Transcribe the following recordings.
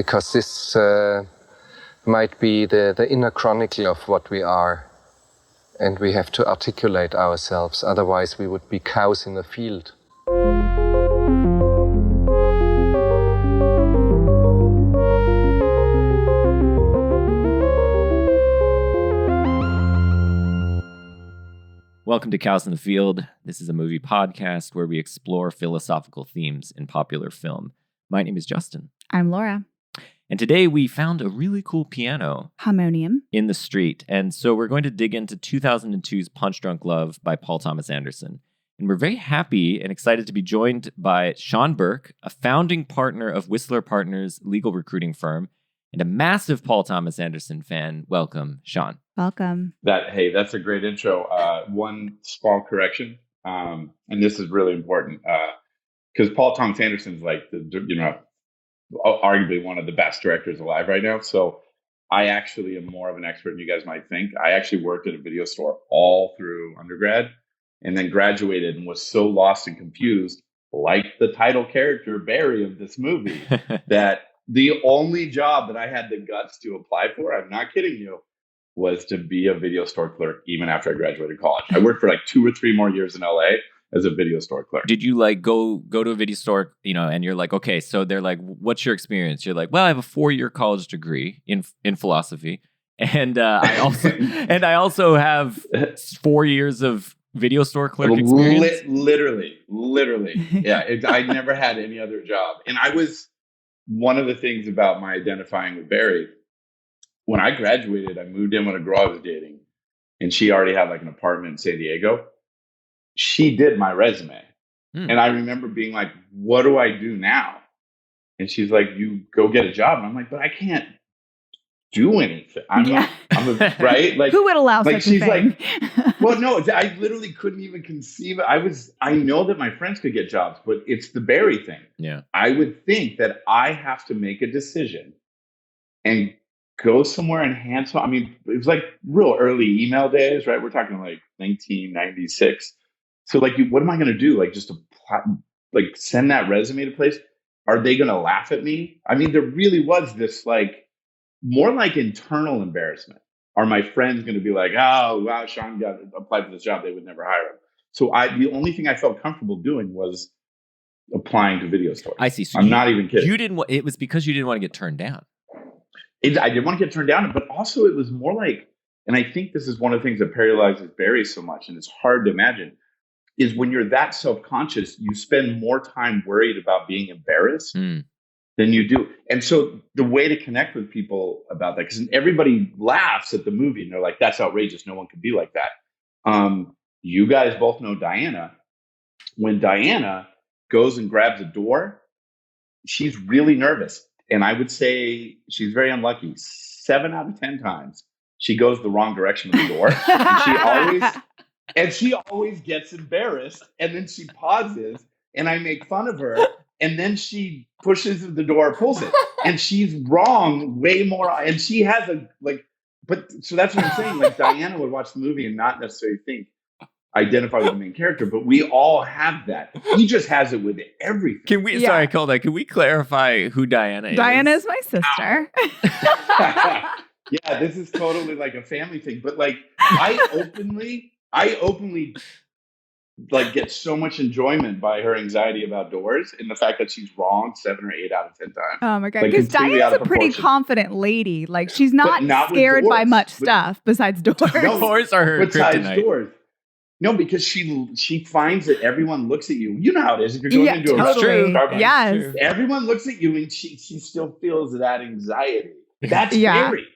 because this might be the inner chronicle of what we are. And we have to articulate ourselves, otherwise we would be cows in a field. Welcome to Cows in the Field. This is a movie podcast where we explore philosophical themes in popular film. My name is Justin. I'm Laura. And today we found a really cool piano. Harmonium. In the street. And so we're going to dig into 2002's Punch Drunk Love by Paul Thomas Anderson. And we're very happy and excited to be joined by Sean Burke, a founding partner of Whistler Partners legal recruiting firm, and a massive Paul Thomas Anderson fan. Welcome, Sean. Welcome. That's a great intro. One small correction, and this is really important because Paul Thomas Anderson is like arguably one of the best directors alive right now. So I actually am more of an expert than you guys might think. I actually worked at a video store all through undergrad, and then graduated and was so lost and confused, like the title character Barry of this movie, that the only job that I had the guts to apply for, I'm not kidding you, was to be a video store clerk even after I graduated college. I worked for like 2 or 3 more years in LA as a video store clerk. Did you like go to a video store, and you're like, okay, so they're like, what's your experience? You're like, well, I have a 4-year college degree in philosophy. And I also have 4 years of video store clerk experience. Literally. Yeah. I never had any other job. And one of the things about my identifying with Barry, when I graduated, I moved in with a girl I was dating, and she already had like an apartment in San Diego. She did my resume. And I remember being like, what do I do now? And she's like, you go get a job. And I'm like, but I can't do anything. Right? Like, who would allow such a thing? Like, well, no, I literally couldn't even conceive it. I know that my friends could get jobs, but it's the Barry thing. Yeah. I would think that I have to make a decision and go somewhere and hand. I mean, it was like real early email days, right? We're talking like 1996. So like, what am I going to do? Like, just send that resume to place? Are they going to laugh at me? I mean, there really was this like more like internal embarrassment. Are my friends going to be like, oh, wow, Sean applied for this job? They would never hire him. So the only thing I felt comfortable doing was applying to video stores. I see. So I'm not even kidding. It was because you didn't want to get turned down. I didn't want to get turned down, but also it was more like, and I think this is one of the things that paralyzes Barry so much, and it's hard to imagine, is when you're that self-conscious, you spend more time worried about being embarrassed than you do. And so the way to connect with people about that, because everybody laughs at the movie and they're like, that's outrageous. No one could be like that. You guys both know Diana. When Diana goes and grabs a door, she's really nervous. And I would say she's very unlucky. 7 out of 10 times she goes the wrong direction with the door. and she always gets embarrassed. And then she pauses and I make fun of her. And then she pushes the door, pulls it. And she's wrong way more. And she has so that's what I'm saying. Like, Diana would watch the movie and not necessarily identify with the main character, but we all have that. He just has it with everything. Sorry, Calda, can we clarify who Diana is? Diana is my sister. Yeah, this is totally like a family thing. But like, I openly like get so much enjoyment by her anxiety about doors and the fact that she's wrong 7 or 8 out of 10 times. Oh my God. Because Diana's a pretty confident lady. Like, she's not scared by much stuff besides doors. Doors are her kryptonite. Doors. No, because she finds that everyone looks at you. You know how it is. If you're going into a Starbucks, yes. Everyone looks at you and she still feels that anxiety. That's Barry.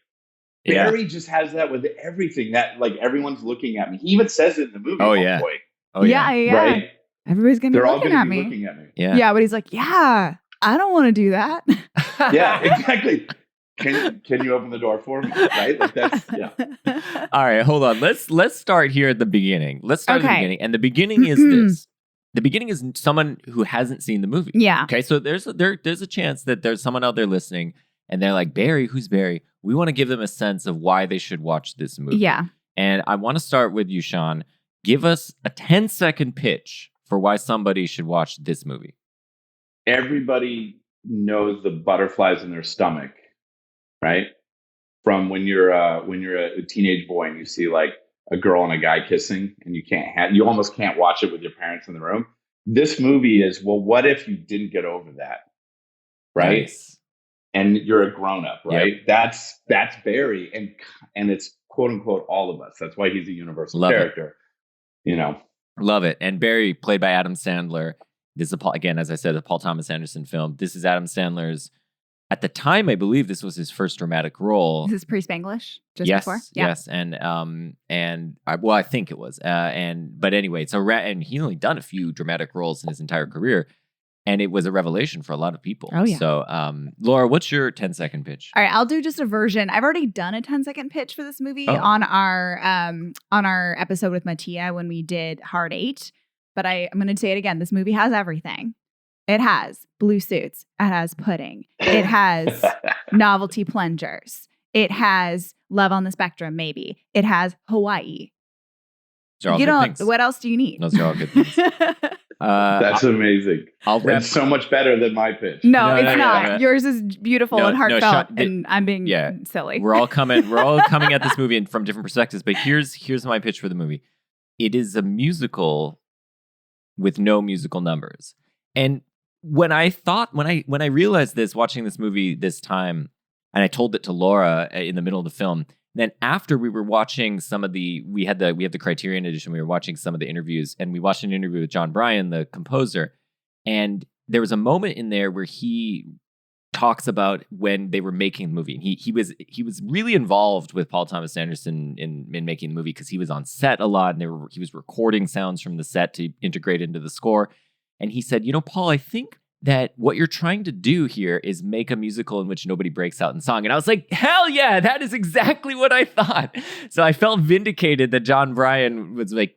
Barry just has that with everything, that like everyone's looking at me. He even says it in the movie. Oh, yeah. Point. Oh, yeah. Right? Everybody's going to be looking at me. Yeah, but he's like, yeah, I don't want to do that. Yeah, exactly. Can you open the door for me? Right? Like, that's, yeah. All right, hold on. Let's start here at the beginning. Let's start at the beginning. And the beginning is this. The beginning is someone who hasn't seen the movie. Yeah. Okay, so there's a chance that there's someone out there listening and they're like, Barry, who's Barry? We want to give them a sense of why they should watch this movie. Yeah. And I want to start with you, Sean. Give us a 10-second pitch for why somebody should watch this movie. Everybody knows the butterflies in their stomach, right? From when you're a teenage boy and you see like a girl and a guy kissing, and you almost can't watch it with your parents in the room. This movie is, well, what if you didn't get over that, right? Nice. And you're a grown up, right? Yep. That's Barry, and it's quote unquote all of us. That's why he's a universal Love character. It. Love it. And Barry, played by Adam Sandler. This is again, as I said, a Paul Thomas Anderson film. This is Adam Sandler's. At the time, I believe this was his first dramatic role. This is pre-Spanglish, just yes, before. Yes, and I think it was. But anyway, it's and he's only done a few dramatic roles in his entire career, and it was a revelation for a lot of people. Oh yeah. So, Laura, what's your 10-second pitch? All right, I'll do just a version. I've already done a 10-second pitch for this movie on our episode with Mattia when we did Hard 8. But I'm going to say it again. This movie has everything. It has blue suits. It has pudding. It has novelty plungers. It has Love on the Spectrum, maybe. It has Hawaii. What else do you need? Those are all good things. That's amazing. That's so much better than my pitch. No, it's not. No. Yours is beautiful and heartfelt, and I'm being silly. We're all coming at this movie from different perspectives. But here's my pitch for the movie. It is a musical with no musical numbers. And when I realized this, watching this movie this time, and I told it to Laura in the middle of the film, then after we were watching we have the Criterion edition, we were watching some of the interviews, and we watched an interview with John Bryan, the composer, and there was a moment in there where he talks about when they were making the movie. And he was really involved with Paul Thomas Anderson in making the movie because he was on set a lot, and he was recording sounds from the set to integrate into the score. And he said, Paul, I think that what you're trying to do here is make a musical in which nobody breaks out in song. And I was like, hell yeah, that is exactly what I thought. So I felt vindicated that John Bryan was like,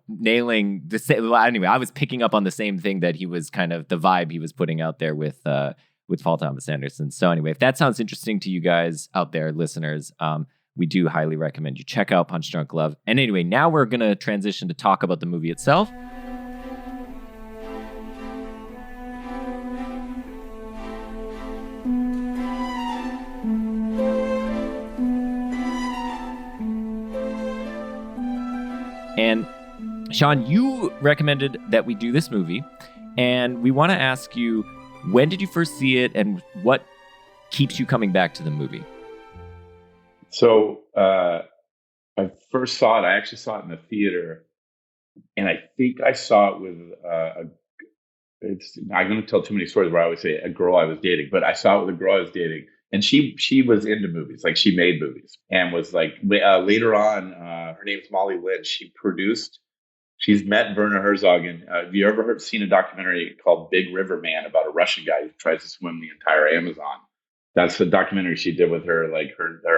nailing the same. Well, anyway, I was picking up on the same thing that he was kind of the vibe he was putting out there with Paul Thomas Anderson. So anyway, if that sounds interesting to you guys out there, listeners, we do highly recommend you check out Punch Drunk Love. And anyway, now we're going to transition to talk about the movie itself. And Sean, you recommended that we do this movie, and we want to ask you, when did you first see it, and what keeps you coming back to the movie? So I first saw it. I actually saw it in the theater, and I think I saw it with I'm going to tell too many stories where I would say a girl I was dating, but I saw it with a girl I was dating, and she was into movies, like she made movies, and was like later on. Her name's Molly Lynch. She's met Werner Herzog, and have you ever seen a documentary called Big River Man about a Russian guy who tries to swim the entire Amazon? That's the documentary she did with her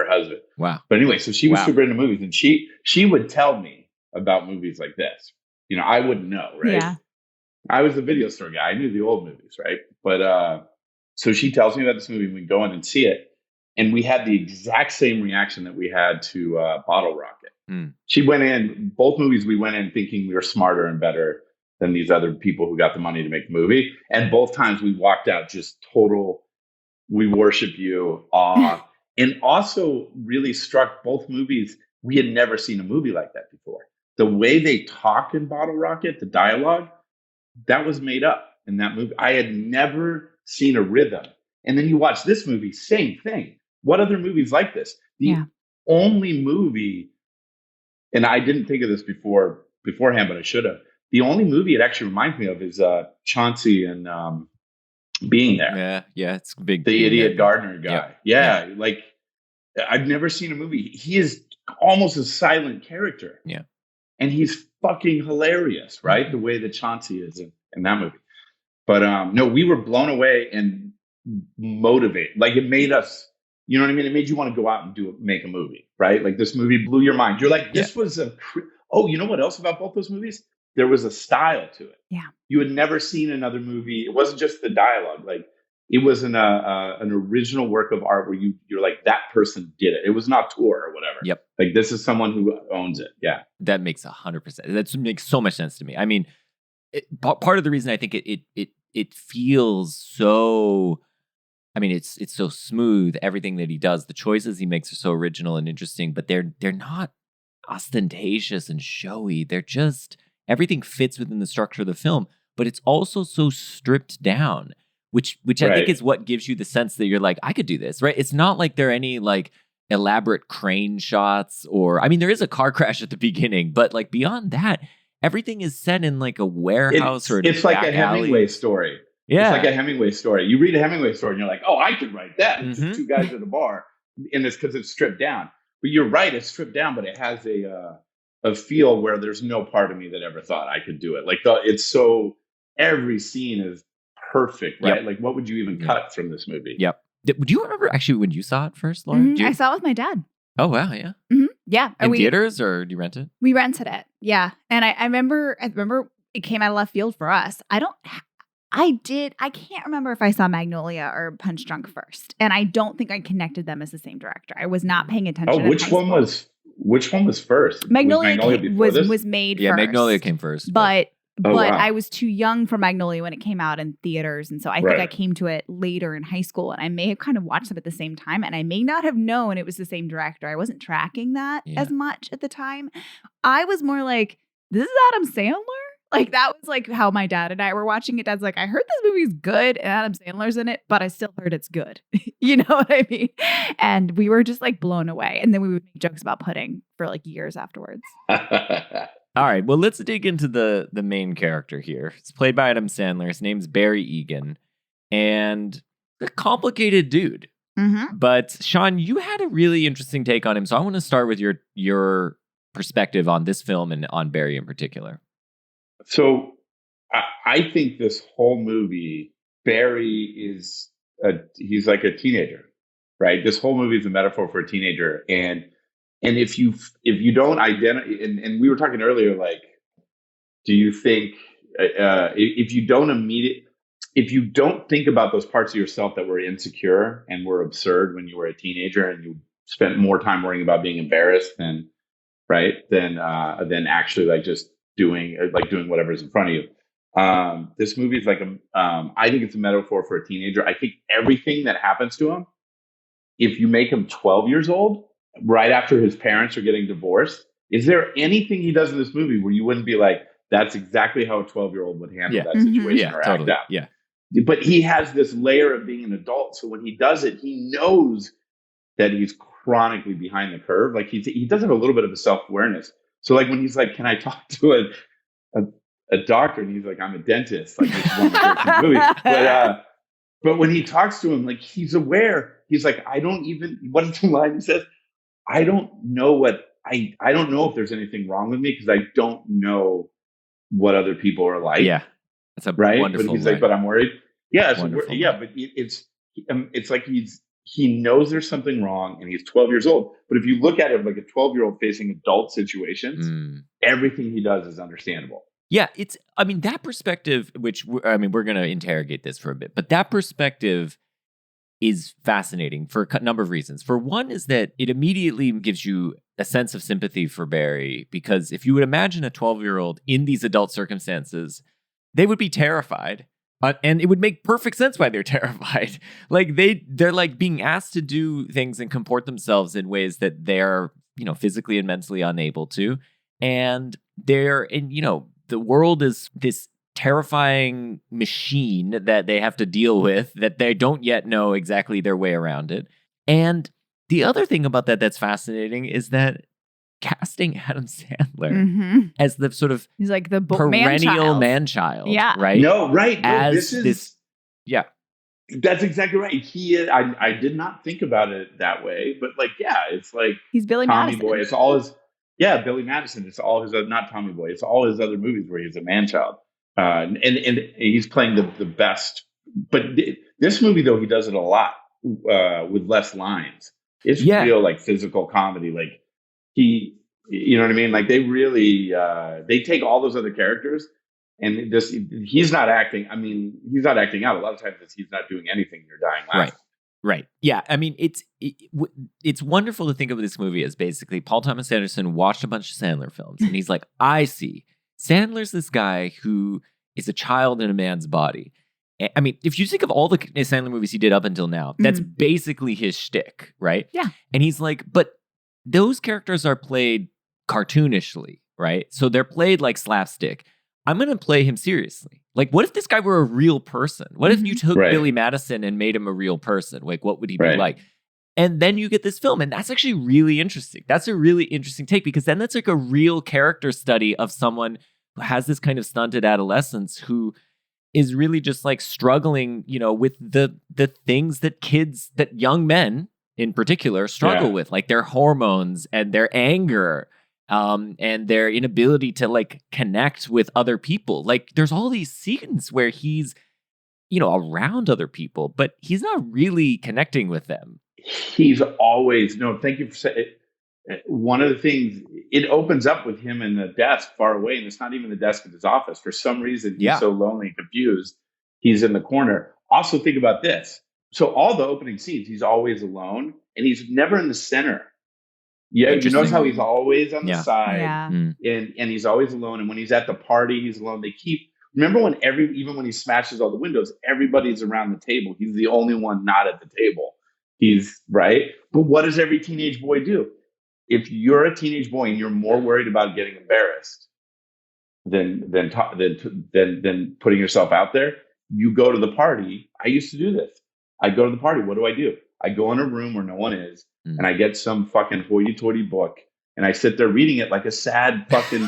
husband. Wow. But anyway, so she was super into movies, and she would tell me about movies like this. I wouldn't know, right? Yeah. I was a video store guy. I knew the old movies, right? But so she tells me about this movie, and we go in and see it, and we had the exact same reaction that we had to Bottle Rocket. She went in, both movies we went in thinking we were smarter and better than these other people who got the money to make the movie. And both times we walked out just total, we worship you, awe. And also really struck both movies. We had never seen a movie like that before. The way they talk in Bottle Rocket, the dialogue, that was made up in that movie. I had never seen a rhythm. And then you watch this movie, same thing. What other movies like this? The only movie, and I didn't think of this beforehand, but I should have. The only movie it actually reminds me of is Chauncey and Being There. Yeah, it's big. The idiot gardener guy. Yeah, like I've never seen a movie. He is almost a silent character. Yeah, and he's fucking hilarious, right? The way that Chauncey is in that movie. But no, we were blown away and motivated. Like it made us. You know what I mean? It made you want to go out and make a movie, right? Like this movie blew your mind. You're like, this was you know what else about both those movies? There was a style to it. Yeah. You had never seen another movie. It wasn't just the dialogue. Like it was an original work of art where you're like, that person did it. It was not tour or whatever. Yep. Like this is someone who owns it. Yeah. That makes 100%. That makes so much sense to me. I mean, part of the reason I think it feels so I mean, it's so smooth. Everything that he does, the choices he makes are so original and interesting, but they're not ostentatious and showy. They're just, everything fits within the structure of the film, but it's also so stripped down, which I think is what gives you the sense that you're like, I could do this, right? It's not like there are any like elaborate crane shots or, I mean, there is a car crash at the beginning, but like beyond that, everything is set in like a warehouse it's like a Hemingway story. Yeah. It's like a Hemingway story. You read a Hemingway story and you're like, oh, I could write that. It's just two guys at a bar. And it's because it's stripped down. But you're right, it's stripped down, but it has a feel where there's no part of me that ever thought I could do it. Like it's so, every scene is perfect, right? Yep. Like what would you even cut from this movie? Yep. Do you remember actually when you saw it first, Lauren? I saw it with my dad. Oh, wow, yeah. Yeah. In theaters or do you rent it? We rented it, yeah. And I remember it came out of left field for us. I can't remember if I saw Magnolia or Punch Drunk first. And I don't think I connected them as the same director. I was not paying attention. Oh, which one was first? Magnolia was made first. Yeah, Magnolia came first. But I was too young for Magnolia when it came out in theaters. And so I think I came to it later in high school. And I may have kind of watched them at the same time. And I may not have known it was the same director. I wasn't tracking that as much at the time. I was more like, this is Adam Sandler? Like, that was like how my dad and I were watching it. Dad's like, I heard this movie's good and Adam Sandler's in it, but I still heard it's good. You know what I mean? And we were just like blown away. And then we would make jokes about pudding for like years afterwards. All right. Well, let's dig into the main character here. It's played by Adam Sandler. His name's Barry Egan. And a complicated dude. But Sean, you had a really interesting take on him. So I want to start with your perspective on this film and on Barry in particular. So I think this whole movie, Barry he's like a teenager, right? This whole movie is a metaphor for a teenager. And if you don't identify, and we were talking earlier, like, do you think if you don't think about those parts of yourself that were insecure and were absurd when you were a teenager and you spent more time worrying about being embarrassed than actually like just doing whatever's in front of you. This movie is like I think it's a metaphor for a teenager. I think everything that happens to him, if you make him 12 years old, right after his parents are getting divorced, is there anything he does in this movie where you wouldn't be like, that's exactly how a 12-year-old would handle that situation or act out? Yeah. But he has this layer of being an adult. So when he does it, he knows that he's chronically behind the curve. Like he does have a little bit of a self-awareness. So like when he's like, can I talk to a doctor? And he's like, I'm a dentist. Like this is one of my favorite movies. But when he talks to him, like he's aware. He's like, what is the line he says? I don't know if there's anything wrong with me because I don't know what other people are like. Yeah. That's a wonderful But he's line. like, but I'm worried. Yeah. But it's like he knows there's something wrong and he's 12 years old. But if you look at it like a 12-year-old facing adult situations, everything he does is understandable. Yeah, that perspective, which, we're going to interrogate this for a bit, but that perspective is fascinating for a number of reasons. For one is that it immediately gives you a sense of sympathy for Barry, because if you would imagine a 12-year-old in these adult circumstances, they would be terrified. And it would make perfect sense why they're terrified. Like they're like being asked to do things and comport themselves in ways that they're, physically and mentally unable to. And the world is this terrifying machine that they have to deal with that they don't yet know exactly their way around it. And the other thing about that's fascinating is that casting Adam Sandler as the sort of he's like the perennial man-child, right? No, right. No, as that's exactly right. He is. I did not think about it that way, but like, it's like he's Billy Tommy Madison. Boy. It's all his. Yeah, Billy Madison. It's all his. Not Tommy Boy. It's all his other movies where he's a man-child, and he's playing the best. But this movie, though, he does it a lot with less lines. It's real like physical comedy. Like you know what I mean? Like they really they take all those other characters. And he's not acting. I mean, he's not acting out. A lot of times he's not doing anything. You're dying laughing. Right. Yeah. I mean, it's wonderful to think of this movie as basically Paul Thomas Anderson watched a bunch of Sandler films, and he's like, I see. Sandler's this guy who is a child in a man's body, I mean, if you think of all the Sandler movies he did up until now, that's basically his shtick, right? Yeah. And he's like, but those characters are played cartoonishly, right? So they're played like slapstick. I'm going to play him seriously. Like, what if this guy were a real person? What if you took Billy Madison and made him a real person? Like, what would he be like? And then you get this film, and that's actually really interesting. That's a really interesting take, because then that's like a real character study of someone who has this kind of stunted adolescence, who is really just like struggling, you know, with the things that young men in particular struggle with, like their hormones and their anger, and their inability to like connect with other people. Like, there's all these scenes where he's, you know, around other people, but he's not really connecting with them. He's always, no, thank you for saying it. One of the things, it opens up with him in the desk far away, and it's not even the desk of his office. For some reason, he's so lonely and confused. He's in the corner. Also, think about this. So all the opening scenes, he's always alone, and he's never in the center. Yeah, you notice how he's always on the side, and he's always alone. And when he's at the party, he's alone. Remember when even when he smashes all the windows, everybody's around the table. He's the only one not at the table. He's right. But what does every teenage boy do? If you're a teenage boy and you're more worried about getting embarrassed than putting yourself out there, you go to the party. I used to do this. I go to the party. What do? I go in a room where no one is, and I get some fucking hoity-toity book, and I sit there reading it like a sad fucking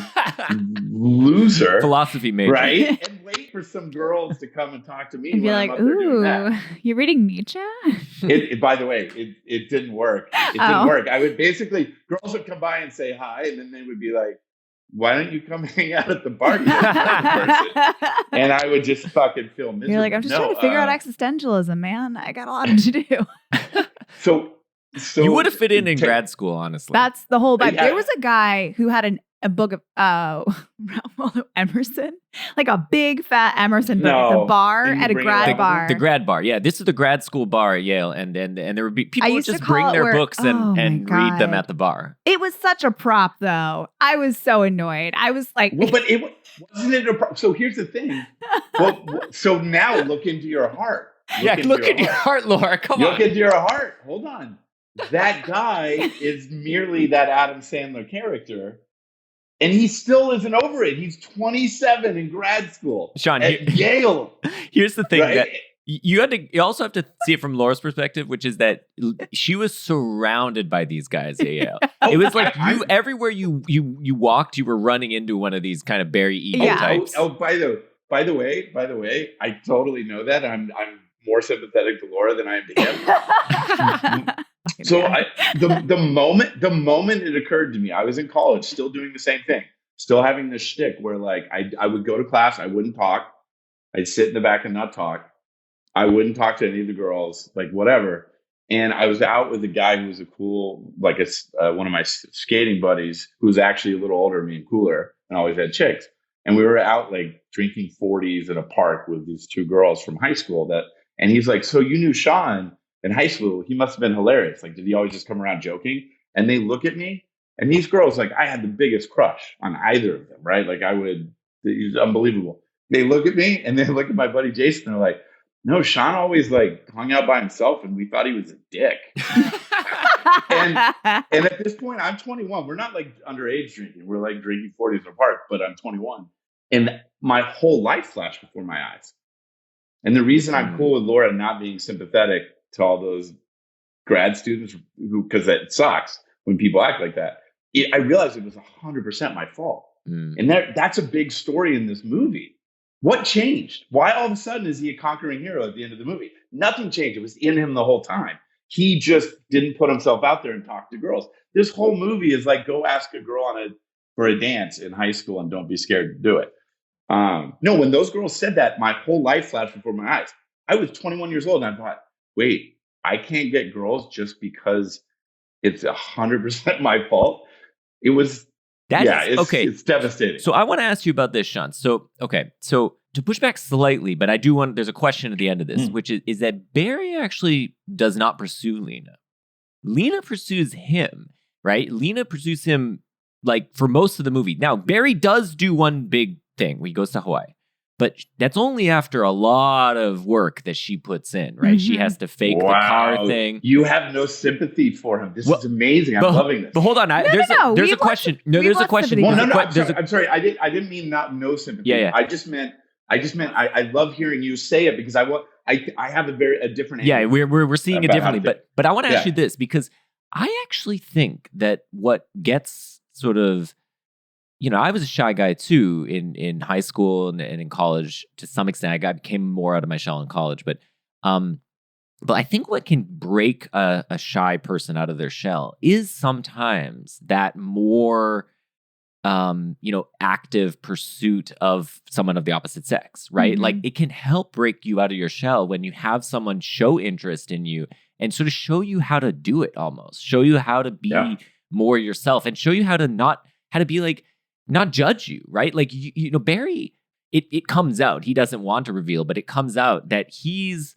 loser. Philosophy major. Right? And wait for some girls to come and talk to me. And be like, ooh, you're reading Nietzsche? By the way, it didn't work. It didn't work. I would basically, girls would come by and say hi, and then they would be like, why don't you come hang out at the party? And I would just fucking feel miserable. You're like, I'm just trying to figure out existentialism, man. I got a lot to do. So you would have fit in grad school, honestly. That's the whole vibe. There was a guy who had a book of Ralph Waldo Emerson, like a big fat Emerson book at the bar, at a grad bar. The grad bar, yeah. This is the grad school bar at Yale, and there would be people would just bring their books and read them at the bar. It was such a prop, though. I was so annoyed. I was like, well, but wasn't it a prop? So here's the thing. Well, so now look into your heart. Look into your heart, Laura. Come on. Look into your heart. Hold on. That guy is merely that Adam Sandler character. And he still isn't over it. He's 27 in grad school, Sean, at Yale. Here's the thing, that you also have to see it from Laura's perspective, which is that she was surrounded by these guys at Yale. It was like everywhere you walked, you were running into one of these kind of Barry Egan types. By the way, I totally know that. I'm more sympathetic to Laura than I am to him. So the moment it occurred to me, I was in college, still doing the same thing, still having this shtick where like I would go to class, I wouldn't talk, I'd sit in the back and not talk, I wouldn't talk to any of the girls, like whatever. And I was out with a guy who was a cool, like one of my skating buddies, who was actually a little older than me and cooler, and always had chicks. And we were out like drinking 40s at a park with these two girls from high school. And he's like, so you knew Sean in high school? He must have been hilarious. Like, did he always just come around joking? And they look at me, and these girls, like, I had the biggest crush on either of them, right? Like, he's unbelievable. They look at me, and they look at my buddy Jason, and they're like, no, Sean always like hung out by himself, and we thought he was a dick. and at this point, I'm 21. We're not like underage drinking. We're like drinking 40s in a park, but I'm 21. And my whole life flashed before my eyes. And the reason I'm cool with Laura not being sympathetic to all those grad students because it sucks when people act like that, I realized it was 100% my fault. And that's a big story in this movie. What changed? Why all of a sudden is he a conquering hero at the end of the movie? Nothing changed. It was in him the whole time. He just didn't put himself out there and talk to girls. This whole movie is like, go ask a girl for a dance in high school and don't be scared to do it. No, when those girls said that, my whole life flashed before my eyes. I was 21 years old and I thought, wait, I can't get girls just because it's 100% my fault. It was, it's devastating. So I want to ask you about this, Sean. So to push back slightly, but there's a question at the end of this, which is that Barry actually does not pursue Lena. Lena pursues him, right? Lena pursues him like for most of the movie. Now, Barry does do one big thing where he goes to Hawaii, But that's only after a lot of work that she puts in, right? She has to fake the car thing. You have no sympathy for him. This is amazing. I'm loving this. But hold on, there's a question. There's a question. Well, I'm sorry. I didn't mean no sympathy. Yeah. I just meant I love hearing you say it because I have a different angle. Yeah, we're seeing it differently. But I want to ask you this, because I actually think that what gets sort of, I was a shy guy too in high school and in college to some extent. I became more out of my shell in college, but I think what can break a shy person out of their shell is sometimes that more active pursuit of someone of the opposite sex, right? Like it can help break you out of your shell when you have someone show interest in you and sort of show you how to do it, almost show you how to be more yourself and show you how to be like, not judge you, right? Like, Barry, it comes out. He doesn't want to reveal, but it comes out that he's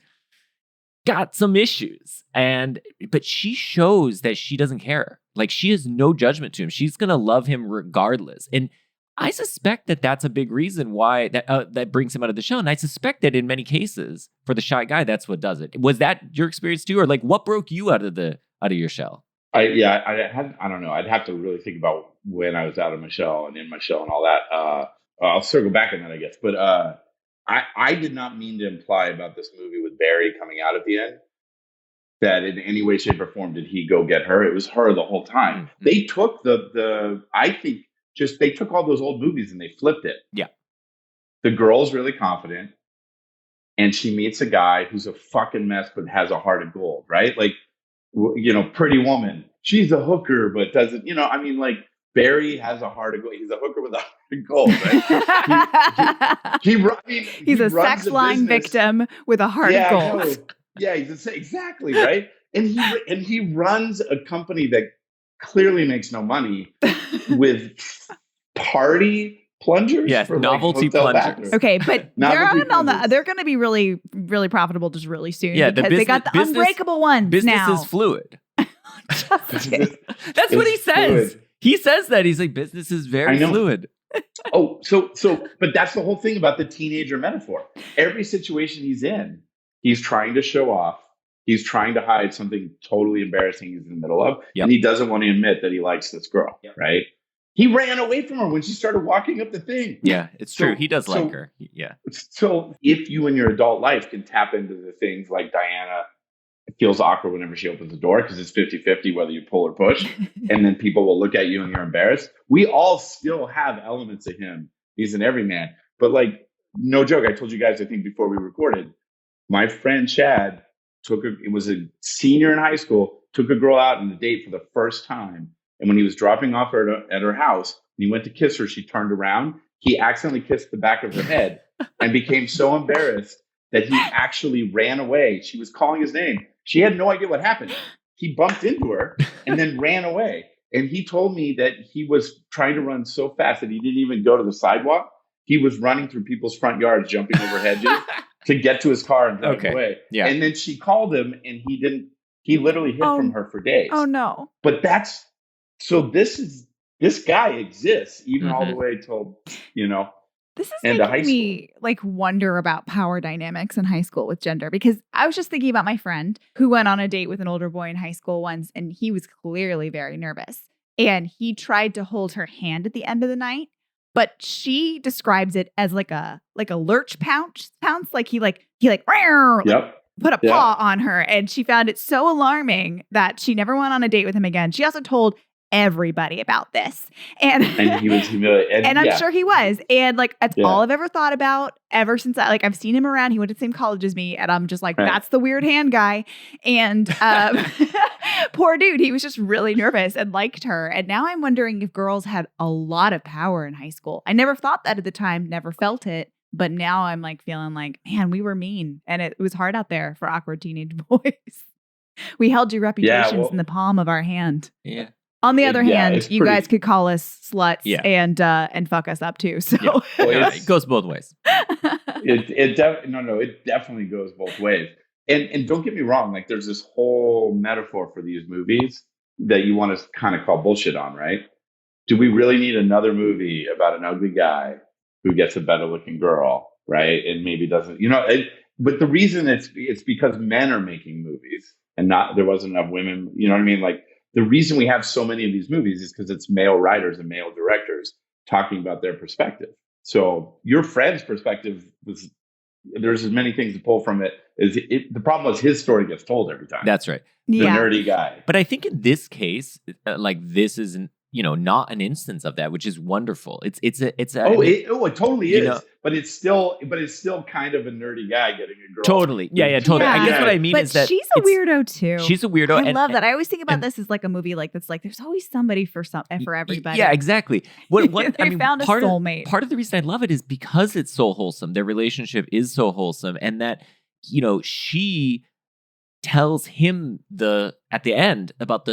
got some issues. But she shows that she doesn't care. Like, she has no judgment to him. She's going to love him regardless. And I suspect that that's a big reason why that brings him out of the shell. And I suspect that in many cases, for the shy guy, that's what does it. Was that your experience too? Or like, what broke you out of your shell? I don't know. I'd have to really think about when I was out of my shell and in my shell and all that. I'll circle back on that, I guess. But I did not mean to imply about this movie with Barry coming out at the end that in any way, shape, or form did he go get her. It was her the whole time. Mm-hmm. They took they took all those old movies and they flipped it. Yeah. The girl's really confident and she meets a guy who's a fucking mess but has a heart of gold, right? Like, Pretty Woman. She's a hooker, but doesn't, like Barry has a heart of gold. He's a hooker with a heart of gold, right? He's a sex line victim with a heart of gold. No. Yeah, exactly, right? And he runs a company that clearly makes no money with party plungers. Yes, novelty plungers. Okay, but they're going to be really, really profitable just really soon. Yeah, because they got the unbreakable ones business now. Business is fluid. That's what he says. Fluid. He says that. He's like, business is very fluid. But that's the whole thing about the teenager metaphor. Every situation he's in, he's trying to show off. He's trying to hide something totally embarrassing he's in the middle of. Yep. And he doesn't want to admit that he likes this girl, right? He ran away from her when she started walking up the thing. Yeah, it's true. He does like her. Yeah. So if you in your adult life can tap into the things like Diana, it feels awkward whenever she opens the door because it's 50-50 whether you pull or push. And then people will look at you and you're embarrassed. We all still have elements of him. He's an everyman. But like, no joke, I told you guys, I think before we recorded, my friend Chad was a senior in high school, took a girl out on a date for the first time. And when he was dropping off her at her house, and he went to kiss her, she turned around. He accidentally kissed the back of her head and became so embarrassed that he actually ran away. She was calling his name. She had no idea what happened. He bumped into her and then ran away. And he told me that he was trying to run so fast that he didn't even go to the sidewalk. He was running through people's front yards, jumping over hedges to get to his car and drive away. Yeah. And then she called him and he literally hid from her for days. Oh no. But this guy exists even all the way till, This is making me like wonder about power dynamics in high school with gender, because I was just thinking about my friend who went on a date with an older boy in high school once, and he was clearly very nervous. And he tried to hold her hand at the end of the night, but she describes it as like a lurch pounce, like he put a paw on her, and she found it so alarming that she never went on a date with him again. She also told everybody about this, and he was humiliated, and I'm sure he was, and like that's all I've ever thought about ever since I've seen him around. He went to the same college as me, and I'm just like, that's the weird hand guy. And poor dude, he was just really nervous and liked her. And now I'm wondering if girls had a lot of power in high school. I never thought that at the time, never felt it, but now I'm like feeling like, man, we were mean, and it was hard out there for awkward teenage boys. We held your reputations in the palm of our hand. Yeah. On the other hand, you guys could call us sluts and fuck us up too. So it goes both ways. It definitely goes both ways. And don't get me wrong, like there's this whole metaphor for these movies that you want to kind of call bullshit on, right? Do we really need another movie about an ugly guy who gets a better looking girl right? And maybe doesn't, but the reason it's because men are making movies and there wasn't enough women. You know what I mean? Like the reason we have so many of these movies is because it's male writers and male directors talking about their perspective. So your friend's perspective there's as many things to pull from it as the problem was his story gets told every time. That's right. The nerdy guy. But I think in this case, this isn't, not an instance of that, which is wonderful. It totally is. But it's still kind of a nerdy guy getting a girl. Totally. Yeah, totally. Yeah. I guess what I mean is that she's a weirdo too. She's a weirdo. I love that. I always think about this as like a movie that's like there's always somebody for everybody. Yeah, exactly. They found a soulmate. Part of the reason I love it is because it's so wholesome. Their relationship is so wholesome, and that she tells him at the end about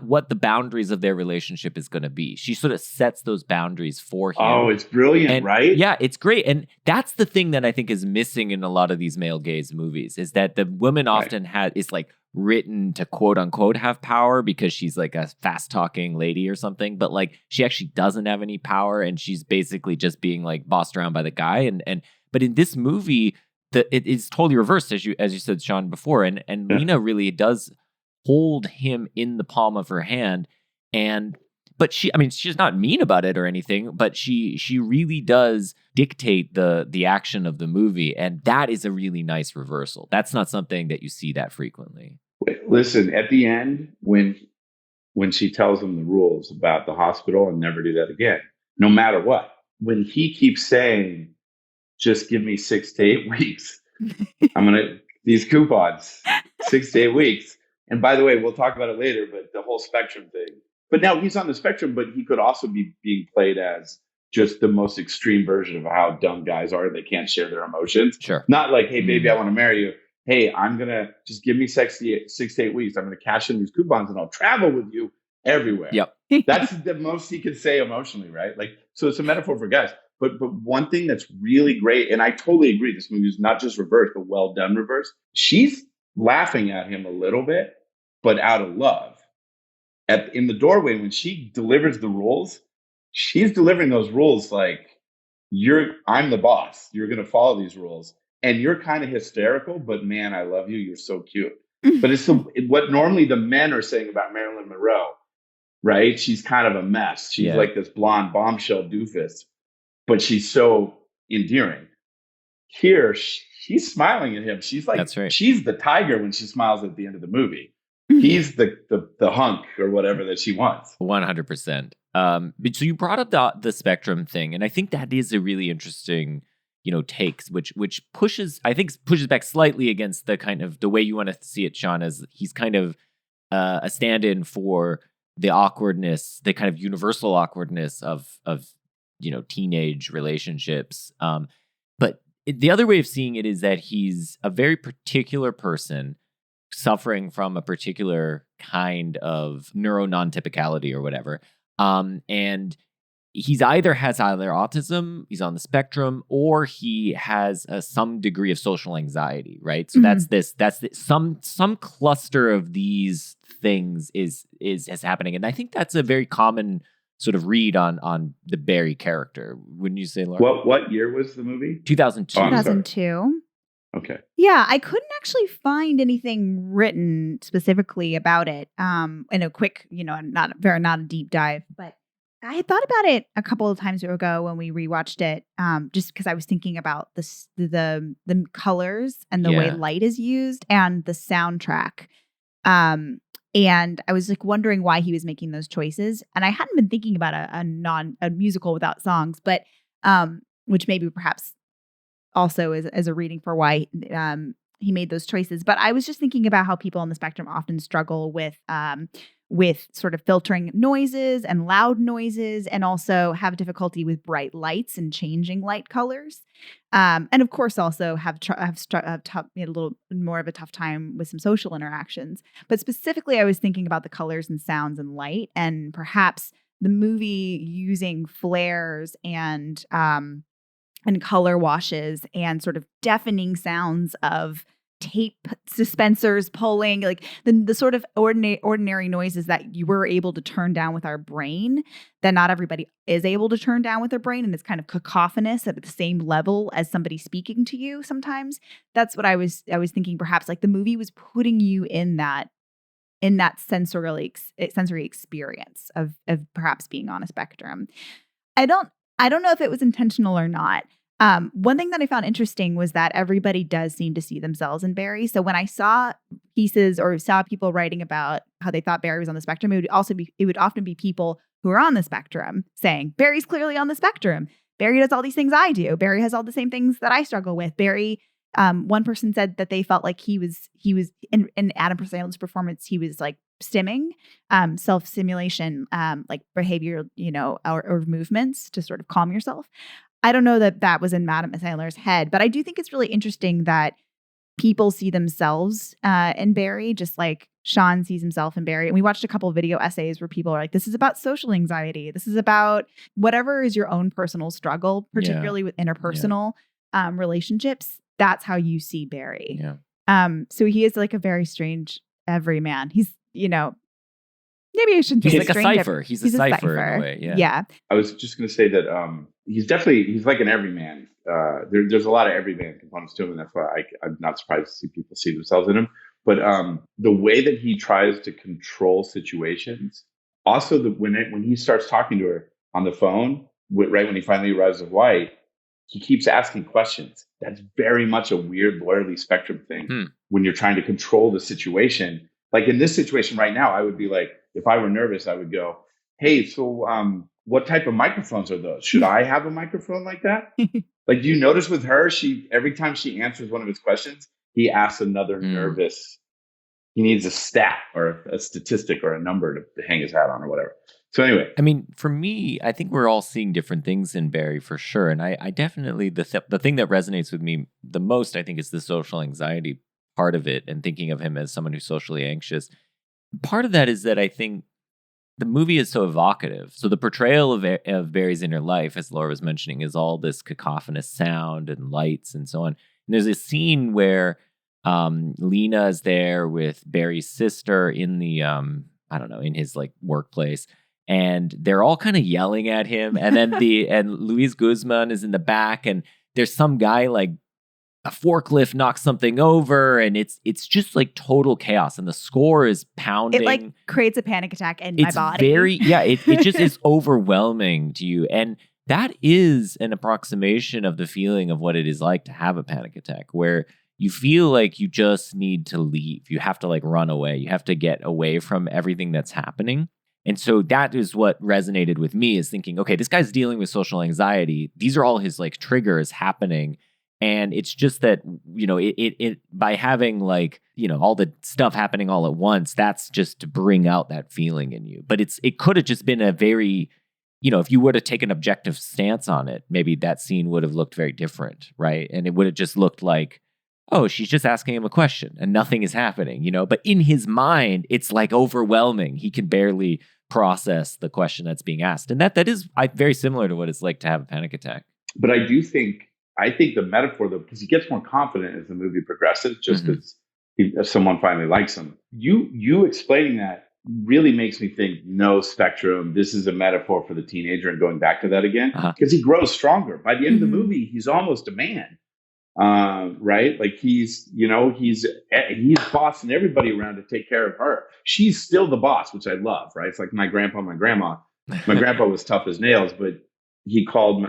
what the boundaries of their relationship is going to be. She sort of sets those boundaries for him. Oh, it's brilliant, right? Yeah, it's great. And that's the thing that I think is missing in a lot of these male gaze movies is that the woman often is like written to quote unquote have power because she's like a fast talking lady or something, but like she actually doesn't have any power and she's basically just being like bossed around by the guy. But in this movie, it is totally reversed, as you said, Sean, before, and Lena really does hold him in the palm of her hand, but she's not mean about it or anything, but she really does dictate the action of the movie, and that is a really nice reversal. That's not something that you see that frequently. Listen, at the end, when she tells him the rules about the hospital and never do that again, no matter what, when he keeps saying, just give me 6 to 8 weeks. These coupons, 6 to 8 weeks. And by the way, we'll talk about it later, but the whole spectrum thing. But now he's on the spectrum, but he could also be being played as just the most extreme version of how dumb guys are. They can't share their emotions. Sure. Not like, hey, baby, I want to marry you. Hey, I'm going to just give me 6 to 8 weeks. I'm going to cash in these coupons and I'll travel with you everywhere. Yep. That's the most he can say emotionally, right? Like, so it's a metaphor for guys. But one thing that's really great, and I totally agree, this movie is not just reverse, but well done reverse. She's laughing at him a little bit, but out of love. In the doorway, when she delivers the rules, she's delivering those rules like, I'm the boss. You're going to follow these rules. And you're kind of hysterical, but man, I love you. You're so cute. But it's what normally the men are saying about Marilyn Monroe, right? She's kind of a mess. She's like this blonde bombshell doofus. But she's so endearing. Here, she's smiling at him. She's like, that's right. She's the tiger when she smiles at the end of the movie. He's the hunk or whatever that she wants. 100%. But so you brought up the spectrum thing, and I think that is a really interesting, takes, which pushes back slightly against the kind of the way you want to see it, Sean, as he's kind of a stand-in for the awkwardness, the kind of universal awkwardness of teenage relationships. But the other way of seeing it is that he's a very particular person suffering from a particular kind of neuro-non-typicality or whatever. And he's either has autism, he's on the spectrum, or he has some degree of social anxiety, right? So some cluster of these things is happening. And I think that's a very common sort of read on the Barry character. Wouldn't you say, Laura? What year was the movie? 2002. 2002. Okay. Yeah, I couldn't actually find anything written specifically about it. In a quick, not a deep dive, but I had thought about it a couple of times ago when we rewatched it, just because I was thinking about the colors and the way light is used and the soundtrack. And I was like wondering why he was making those choices. And I hadn't been thinking about a musical without songs, but which maybe perhaps also as a reading for why he made those choices. But I was just thinking about how people on the spectrum often struggle with sort of filtering noises and loud noises, and also have difficulty with bright lights and changing light colors. And of course, also have a little more of a tough time with some social interactions. But specifically, I was thinking about the colors and sounds and light, and perhaps the movie using flares and color washes and sort of deafening sounds of tape suspensors pulling, like the sort of ordinary noises that you were able to turn down with our brain that not everybody is able to turn down with their brain, and it's kind of cacophonous at the same level as somebody speaking to you sometimes. That's what I was thinking, perhaps like the movie was putting you in that sensory experience of perhaps being on a spectrum. I don't know if it was intentional or not. One thing that I found interesting was that everybody does seem to see themselves in Barry. So when I saw pieces or saw people writing about how they thought Barry was on the spectrum, it would often be people who are on the spectrum saying, Barry's clearly on the spectrum. Barry does all these things I do. Barry has all the same things that I struggle with. Barry, one person said that they felt like he was in Adam Sandler's performance, he was like stimming, self-stimulation, like behavioral, or movements to sort of calm yourself. I don't know that was in Adam Sandler's head, but I do think it's really interesting that people see themselves in Barry, just like Sean sees himself in Barry. And we watched a couple of video essays where people are like, this is about social anxiety. This is about whatever is your own personal struggle, particularly with interpersonal relationships. That's how you see Barry. Yeah. So he is like a very strange everyman. He's, maybe I shouldn't say he's like a cipher. He's a cipher in a way. Yeah. I was just going to say that he's like an everyman. There's a lot of everyman components to him, and that's why I'm not surprised to see people see themselves in him. But the way that he tries to control situations, also when he starts talking to her on the phone, right when he finally arrives at White, he keeps asking questions. That's very much a weird lawyerly spectrum thing when you're trying to control the situation. Like in this situation right now, I would be like, if I were nervous, I would go, hey, so what type of microphones are those? Should I have a microphone like that? Like, do you notice with her, every time she answers one of his questions, he asks another nervous, he needs a stat or a statistic or a number to hang his hat on or whatever. So anyway. I mean, for me, I think we're all seeing different things in Barry for sure. And I definitely, the thing that resonates with me the most, I think, is the social anxiety part of it and thinking of him as someone who's socially anxious. Part of that is that I think the movie is so evocative. So the portrayal of Barry's inner life, as Laura was mentioning, is all this cacophonous sound and lights and so on. And there's a scene where Lena is there with Barry's sister in the, in his like workplace. And they're all kind of yelling at him. And then and Luis Guzman is in the back, and there's some guy like a forklift knocks something over, and it's just like total chaos. And the score is pounding. It like creates a panic attack in my body. It just is overwhelming to you. And that is an approximation of the feeling of what it is like to have a panic attack, where you feel like you just need to leave. You have to like run away. You have to get away from everything that's happening. And so that is what resonated with me, is thinking, okay, this guy's dealing with social anxiety. These are all his like triggers happening. And it's just that, it by having like, all the stuff happening all at once, that's just to bring out that feeling in you. But it could have just been a very, if you were to take an objective stance on it, maybe that scene would have looked very different, right? And it would have just looked like, oh, she's just asking him a question and nothing is happening, But in his mind, it's like overwhelming. He can barely process the question that's being asked. And that is very similar to what it's like to have a panic attack. But I think the metaphor, though, because he gets more confident as the movie progresses, just as someone finally likes him. You explaining that really makes me think, no, spectrum, this is a metaphor for the teenager, and going back to that again, because he grows stronger. By the end of the movie, he's almost a man. Right? Like he's bossing everybody around to take care of her. She's still the boss, which I love, right? It's like my grandpa, my grandma. My grandpa was tough as nails, but he called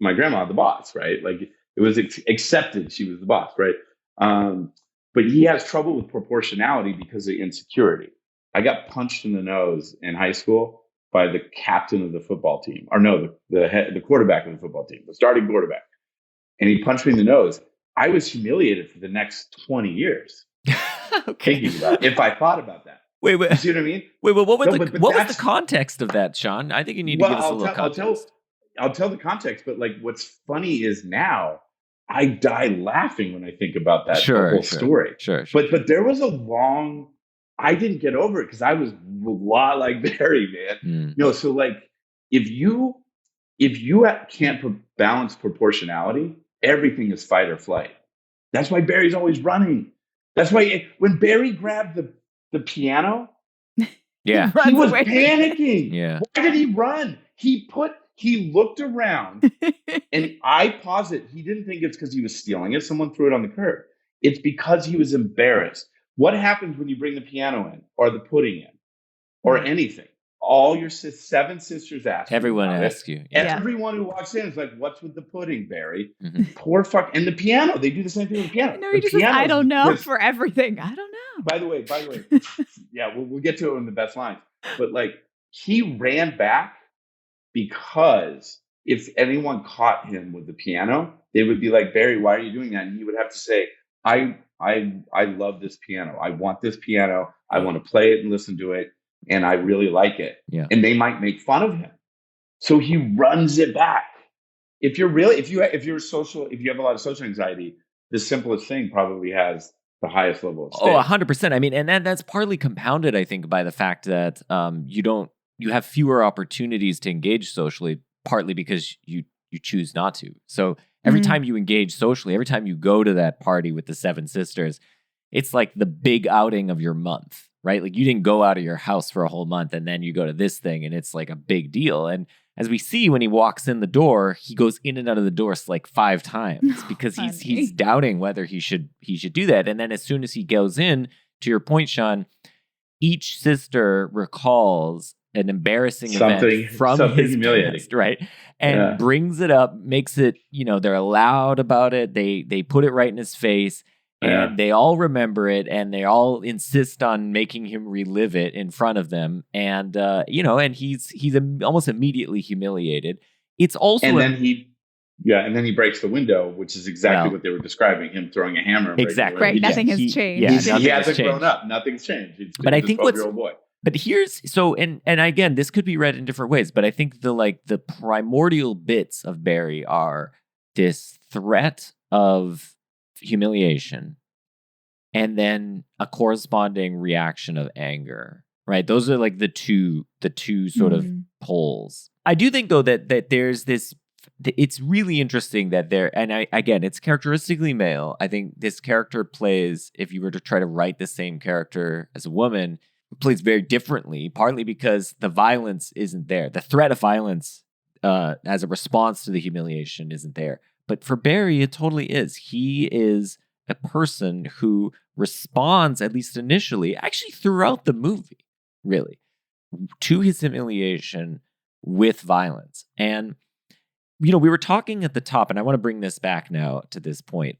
my grandma the boss, right? Like it was accepted she was the boss, right? But he has trouble with proportionality because of insecurity. I got punched in the nose in high school by the captain of the football team, or no, the quarterback of the football team, the starting quarterback. And he punched me in the nose. I was humiliated for the next 20 years. Okay. Thinking about it, if I thought about that. Wait. You see what I mean? Wait, what was the context of that, Sean? I think you need to give us a little context. I'll tell the context, but like what's funny is now I die laughing when I think about that whole story. Sure. But there was I didn't get over it because I was a lot like Barry, man. So like if you can't balance proportionality, everything is fight or flight. That's why Barry's always running. That's why when Barry grabbed the piano, Yeah. he was away. panicking. Yeah. Why did he run? He looked around, and I posit he didn't think it's because he was stealing it. Someone threw it on the curb. It's because he was embarrassed. What happens when you bring the piano in, or the pudding in, or anything? All your 7 sisters ask. Everyone asks you. Yeah. Everyone who walks in is like, "What's with the pudding, Barry?" Mm-hmm. Poor fuck. And the piano. They do the same thing with the piano. No, he just says, I don't know for everything. I don't know. By the way, yeah, we'll get to it in the best lines. But like, he ran back because if anyone caught him with the piano, they would be like, "Barry, why are you doing that?" And he would have to say, I love this piano. I want this piano. I want to play it and listen to it, and I really like it." Yeah. And they might make fun of him, so he runs it back. If you have a lot of social anxiety, the simplest thing probably has the highest level of stakes. 100%. I mean, and that's partly compounded, I think, by the fact that you have fewer opportunities to engage socially, partly because you choose not to. So every time you engage socially, every time you go to that party with the 7 sisters, it's like the big outing of your month, right? Like you didn't go out of your house for a whole month and then you go to this thing and it's like a big deal. And as we see when he walks in the door, he goes in and out of the doors like 5 times because he's doubting whether he should do that. And then as soon as he goes in, to your point, Sean, each sister recalls an embarrassing event from his past, right? And brings it up, makes it, they're loud about it. They put it right in his face. And they all remember it, and they all insist on making him relive it in front of them. And and he's almost immediately humiliated. It's also and then he breaks the window, which is exactly what they were describing, him throwing a hammer. Exactly. Right. Nothing has changed. He hasn't grown up. Nothing's changed. But I think what's boy. But here's and again, this could be read in different ways. But I think the primordial bits of Barry are this threat of humiliation and then a corresponding reaction of anger, right? Those are like the two sort of poles. I do think though that there's this, it's really interesting that again, it's characteristically male. I think this character plays, if you were to try to write the same character as a woman, it plays very differently, partly because the violence isn't there. The threat of violence as a response to the humiliation isn't there. But for Barry, it totally is. He is a person who responds, at least initially, actually throughout the movie, really, to his humiliation with violence. And, we were talking at the top, and I want to bring this back now to this point.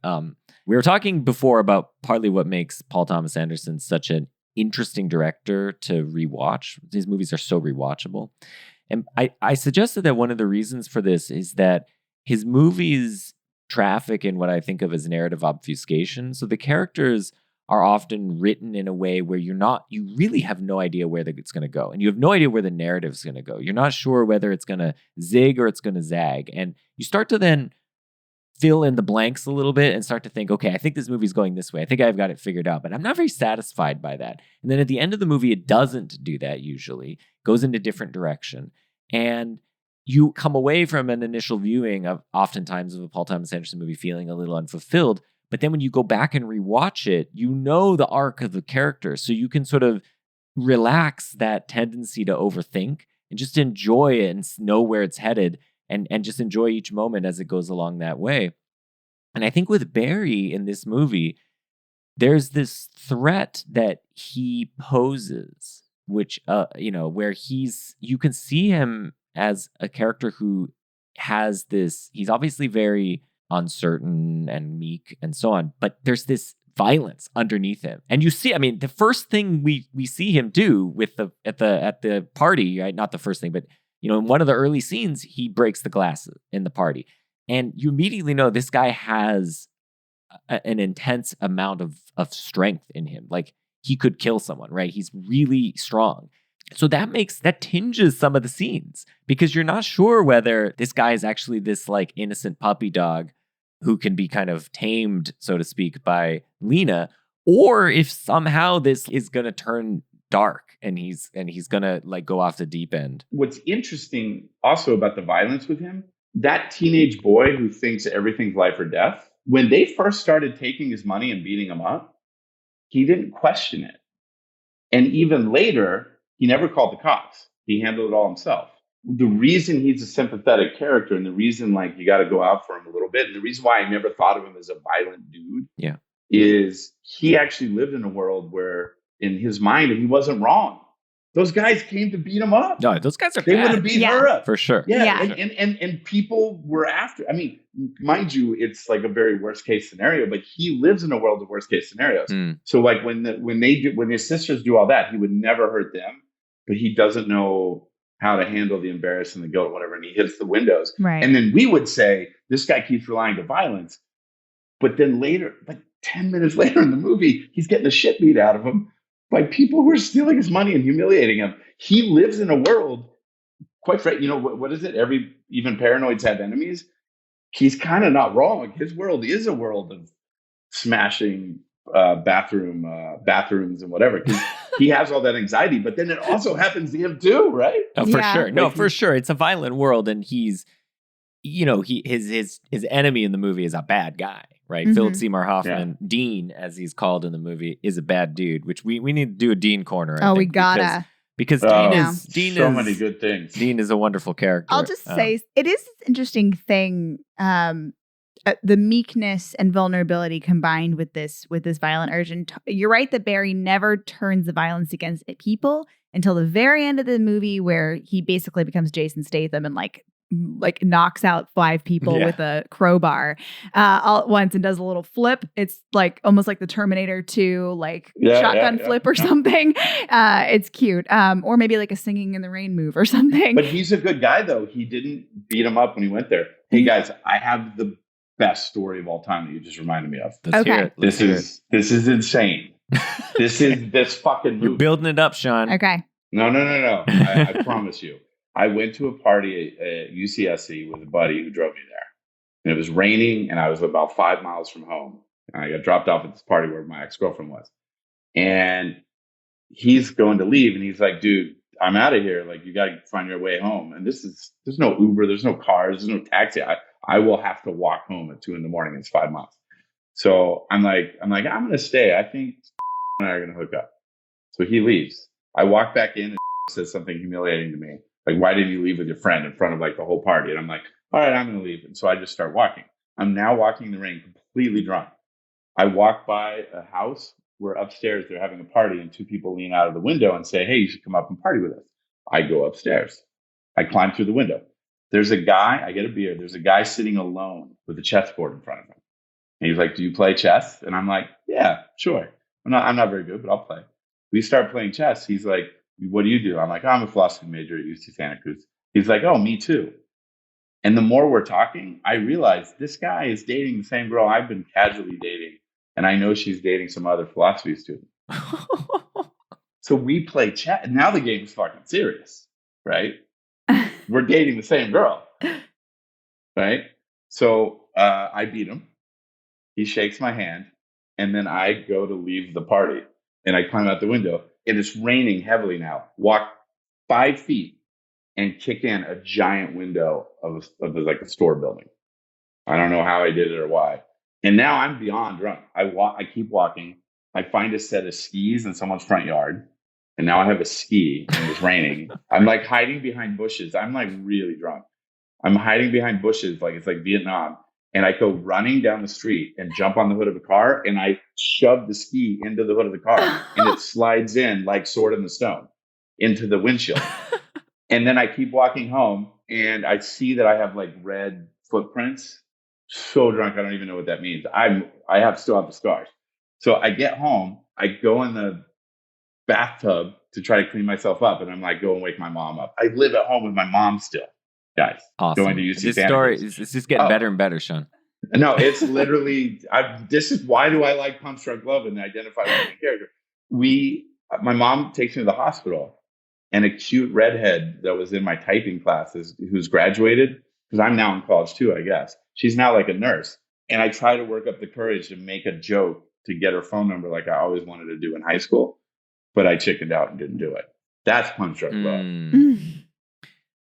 We were talking before about partly what makes Paul Thomas Anderson such an interesting director to rewatch. His movies are so rewatchable. And I suggested that one of the reasons for this is that his movies traffic in what I think of as narrative obfuscation. So the characters are often written in a way where you really have no idea where it's going to go. And you have no idea where the narrative is going to go. You're not sure whether it's going to zig or it's going to zag. And you start to then fill in the blanks a little bit and start to think, okay, I think this movie's going this way. I think I've got it figured out, but I'm not very satisfied by that. And then at the end of the movie, it doesn't do that usually. It goes in a different direction. And you come away from an initial viewing of oftentimes of a Paul Thomas Anderson movie feeling a little unfulfilled. But then when you go back and rewatch it, the arc of the character. So you can sort of relax that tendency to overthink and just enjoy it and know where it's headed and just enjoy each moment as it goes along that way. And I think with Barry in this movie, there's this threat that he poses, which, where you can see him as a character who has this, he's obviously very uncertain and meek and so on, but there's this violence underneath him. And you see, the first thing we see him do at the party, right? Not the first thing, but in one of the early scenes, he breaks the glass in the party. And you immediately know this guy has an intense amount of strength in him. Like he could kill someone, right? He's really strong. So that tinges some of the scenes because you're not sure whether this guy is actually this like innocent puppy dog who can be kind of tamed, so to speak, by Lena, or if somehow this is going to turn dark and he's going to like go off the deep end. What's interesting also about the violence with him, that teenage boy who thinks everything's life or death, when they first started taking his money and beating him up, he didn't question it. And even later, he never called the cops. He handled it all himself. The reason he's a sympathetic character and the reason like you got to go out for him a little bit and the reason why I never thought of him as a violent dude is he actually lived in a world where in his mind he wasn't wrong. Those guys came to beat him up. No, those guys are They bad. would have beat her up. For sure. Yeah. And people were after. I mean, mind you, it's like a very worst case scenario, but he lives in a world of worst case scenarios. So like when his sisters do all that, he would never hurt them, but he doesn't know how to handle the embarrassment, the guilt, whatever, and he hits the windows. Right. And then we would say, this guy keeps relying to violence. But then later, like 10 minutes later in the movie, he's getting the shit beat out of him by people who are stealing his money and humiliating him. He lives in a world, quite frankly, what is it? Even paranoids have enemies. He's kind of not wrong. His world is a world of smashing bathrooms and whatever. Because he has all that anxiety, but then it also happens to him too, right? Oh, for sure. No, for sure. It's a violent world, and he's, his enemy in the movie is a bad guy, right? Mm-hmm. Philip Seymour Hoffman, Dean, as he's called in the movie, is a bad dude. Which we need to do a Dean corner. I think, we gotta. Because Dean so is many good things. Dean is a wonderful character. I'll just say it is this interesting thing. The meekness and vulnerability combined with this violent urge. And you're right that Barry never turns the violence against people until the very end of the movie, where he basically becomes Jason Statham and like knocks out 5 people with a crowbar all at once and does a little flip. It's like almost like the Terminator 2 shotgun flip or something. It's cute. Or maybe like a singing in the rain move or something. But he's a good guy though. He didn't beat him up when he went there. Hey guys, I have the best story of all time that you just reminded me of. Let's hear it. This is insane. This fucking movie. You're building it up, Sean. Okay. No. I promise you. I went to a party at UCSC with a buddy who drove me there. And it was raining and I was about 5 miles from home. And I got dropped off at this party where my ex-girlfriend was. And he's going to leave and he's like, dude, I'm out of here. Like, you got to find your way home. And there's no Uber, there's no cars, there's no taxi. I will have to walk home at 2 a.m. It's 5 miles. So I'm like, I'm going to stay. I think and I are going to hook up. So he leaves. I walk back in and says something humiliating to me. Like, why didn't you leave with your friend in front of like the whole party? And I'm like, all right, I'm going to leave. And so I just start walking. I'm now walking in the rain, completely drunk. I walk by a house where upstairs they're having a party and 2 people lean out of the window and say, hey, you should come up and party with us. I go upstairs. I climb through the window. There's a guy, I get a beer. There's a guy sitting alone with a chessboard in front of him. And he's like, do you play chess? And I'm like, yeah, sure. I'm not very good, but I'll play. We start playing chess. He's like, what do you do? I'm like, I'm a philosophy major at UC Santa Cruz. He's like, oh, me too. And the more we're talking, I realize this guy is dating the same girl I've been casually dating. And I know she's dating some other philosophy student. So we play chess. And now the game's fucking serious, right? We're dating the same girl, right? So I beat him. He shakes my hand. And then I go to leave the party. And I climb out the window. It is raining heavily now. Walk 5 feet and kick in a giant window of like a store building. I don't know how I did it or why. And now I'm beyond drunk. I keep walking. I find a set of skis in someone's front yard. And now I have a ski and it's raining. I'm like hiding behind bushes. I'm like really drunk. I'm hiding behind bushes like it's like Vietnam. And I go running down the street and jump on the hood of a car. And I shove the ski into the hood of the car. And it slides in like Sword in the Stone into the windshield. And then I keep walking home. And I see that I have like red footprints. So drunk, I don't even know what that means. I still have the scars. So I get home. I go in the bathtub to try to clean myself up. And I'm like, go and wake my mom up. I live at home with my mom still. Guys, awesome. Going to UC this Santa story Cruz. is just getting better and better, Sean. No, it's literally. This is why do I like Punch Drunk Love and identify with the character. My mom takes me to the hospital, and a cute redhead that was in my typing classes, who's graduated, because I'm now in college too, I guess. She's now like a nurse, and I try to work up the courage to make a joke to get her phone number, like I always wanted to do in high school, but I chickened out and didn't do it. That's Punch Drunk Love.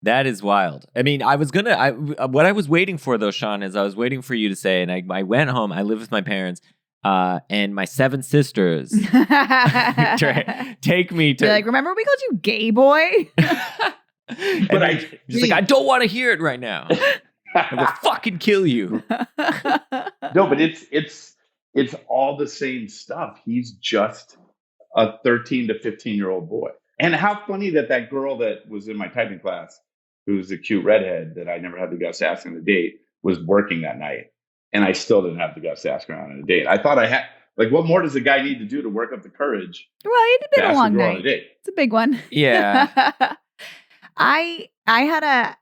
That is wild. I mean, what I was waiting for though, Sean, is I was waiting for you to say, and I went home, I lived with my parents, and my 7 sisters take me to. You're like, remember we called you gay boy? But she's like, I don't want to hear it right now. I will fucking kill you. No, but it's all the same stuff. He's just a 13 to 15-year-old boy. And how funny that girl that was in my typing class, who's a cute redhead that I never had the guts to ask on a date, was working that night. And I still didn't have the guts to ask her on a date. I thought I had, like, what more does a guy need to do to work up the courage? Well, it'd been a long night. It's a big one. Yeah. I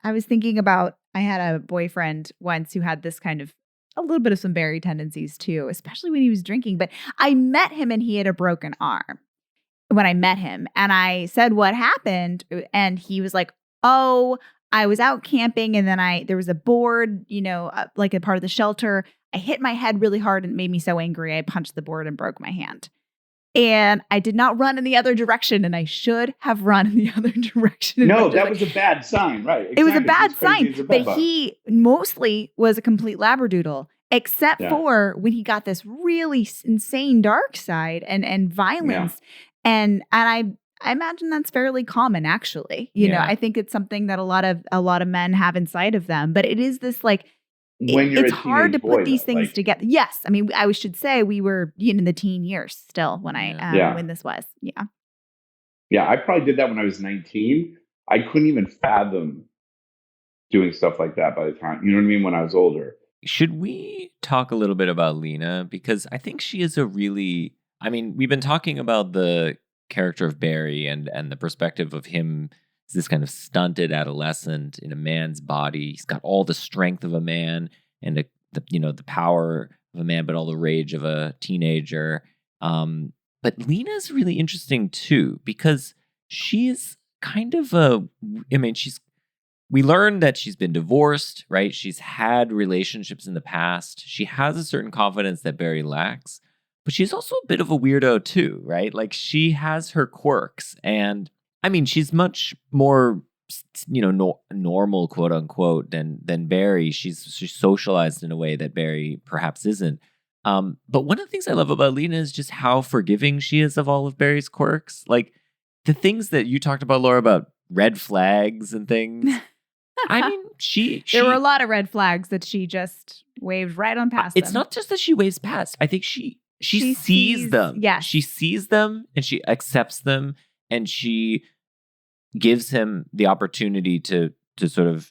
was thinking about, I had a boyfriend once who had this kind of, a little bit of some Barry tendencies too, especially when he was drinking. But I met him and he had a broken arm when I met him. And I said what happened. And he was like, oh, I was out camping and then there was a board, like a part of the shelter. I hit my head really hard and it made me so angry. I punched the board and broke my hand. And I did not run in the other direction, and I should have run in the other direction. No, that was a bad sign, right? Exactly. It was a bad sign, but he mostly was a complete labradoodle, except for when he got this really insane dark side and violence. Yeah. And I imagine that's fairly common, actually. You know, I think it's something that a lot of men have inside of them, but it is this like. It's hard to put these things together. Yes. I mean, I should say we were in the teen years still when when this was. Yeah. Yeah. I probably did that when I was 19. I couldn't even fathom doing stuff like that by the time, you know what I mean? When I was older. Should we talk a little bit about Lena? Because I think she is we've been talking about the character of Barry and the perspective of him. This kind of stunted adolescent in a man's body. He's got all the strength of a man and the power of a man, but all the rage of a teenager. But Lena's really interesting too, because she's kind of we learned that she's been divorced, right? She's had relationships in the past. She has a certain confidence that Barry lacks, but she's also a bit of a weirdo too, right? Like she has her quirks and she's much more, normal, quote unquote, than Barry. She's socialized in a way that Barry perhaps isn't. But one of the things I love about Lena is just how forgiving she is of all of Barry's quirks. Like the things that you talked about, Laura, about red flags and things. There were a lot of red flags that she just waved right on past. It's not just that she waves past. I think she sees them. Yes. She sees them and she accepts them. And she gives him the opportunity to sort of,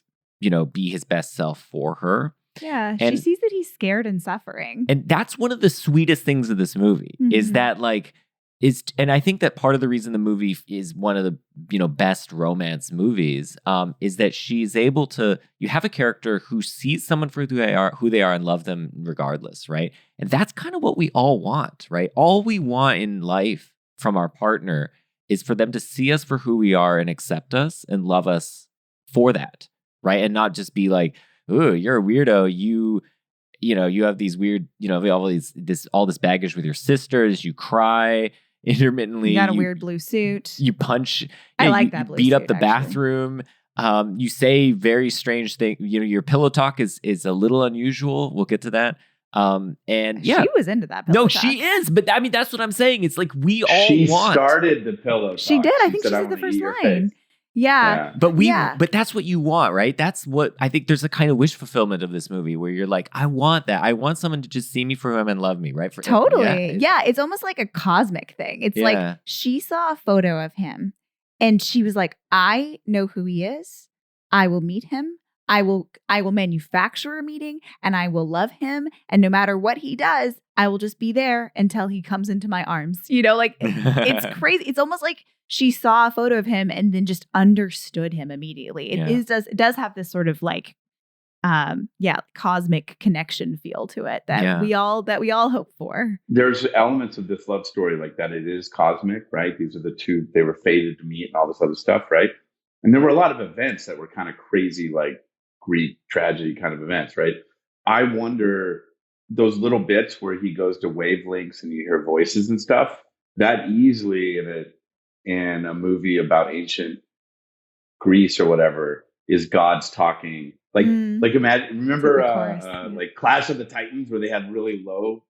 be his best self for her. Yeah, she sees that he's scared and suffering. And that's one of the sweetest things of this movie, is that and I think that part of the reason the movie is one of the, best romance movies, is that she's able to, you have a character who sees someone for who they are and love them regardless, right? And that's kind of what we all want, right? All we want in life from our partner is for them to see us for who we are and accept us and love us for that, right? And not just be like, "Ooh, you're a weirdo. You have these weird, all this baggage with your sisters. You cry intermittently. You got a weird blue suit. You punch. I like that blue suit. Beat up the bathroom. You say very strange things. Your pillow talk is a little unusual. We'll get to that. She was into that pillow talk. She is, but that's what I'm saying. It's like we all she started the pillow talk. She did. I think she said the first line. Yeah. But that's what you want, right? That's what I think. There's a kind of wish fulfillment of this movie where you're like, I want that. I want someone to just see me for who I am and love me, right? Totally. Yeah. It's almost like a cosmic thing. It's like she saw a photo of him and she was like, I know who he is. I will meet him. I will manufacture a meeting and I will love him. And no matter what he does, I will just be there until he comes into my arms. It's crazy. It's almost like she saw a photo of him and then just understood him immediately. It does have this sort of like, cosmic connection feel to it that we all hope for. There's elements of this love story like that. It is cosmic, right? These are the two, they were fated to meet and all this other stuff, right? And there were a lot of events that were kind of crazy, like Greek tragedy kind of events, right? I wonder those little bits where he goes to wavelengths and you hear voices and stuff, that easily in a movie about ancient Greece or whatever is God's talking. Like imagine, remember like Clash of the Titans where they had really low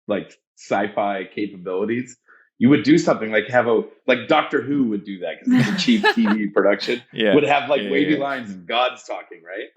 like sci-fi capabilities, you would do something like like Doctor Who would do that because it's a cheap TV production. Would have like wavy lines and gods talking, right?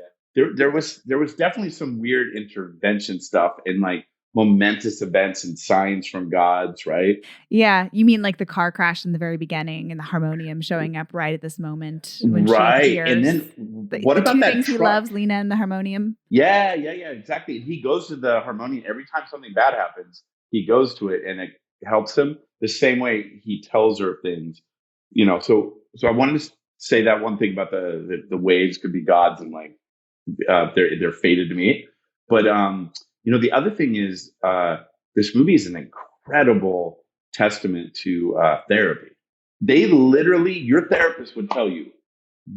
There was definitely some weird intervention stuff in like momentous events and signs from gods, right? Yeah, you mean like the car crash in the very beginning and the harmonium showing up right at this moment when right. she appears. And then what the about two that things he loves, Lena and the harmonium? Yeah, exactly. And he goes to the harmonium every time something bad happens. He goes to it and it helps him the same way he tells her things. So I wanted to say that one thing about the waves could be gods and like they're fated to meet. But the other thing is this movie is an incredible testament to therapy. They literally, your therapist would tell you,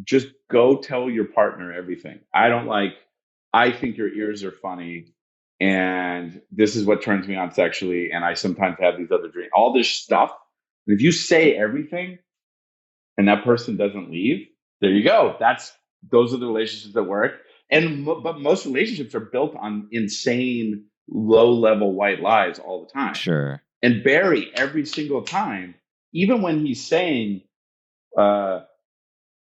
just go tell your partner everything. I think your ears are funny and this is what turns me on sexually. And I sometimes have these other dreams, all this stuff. And if you say everything and that person doesn't leave, there you go. Those are the relationships that work. But most relationships are built on insane, low-level white lies all the time. Sure. And Barry, every single time, even when he's saying, I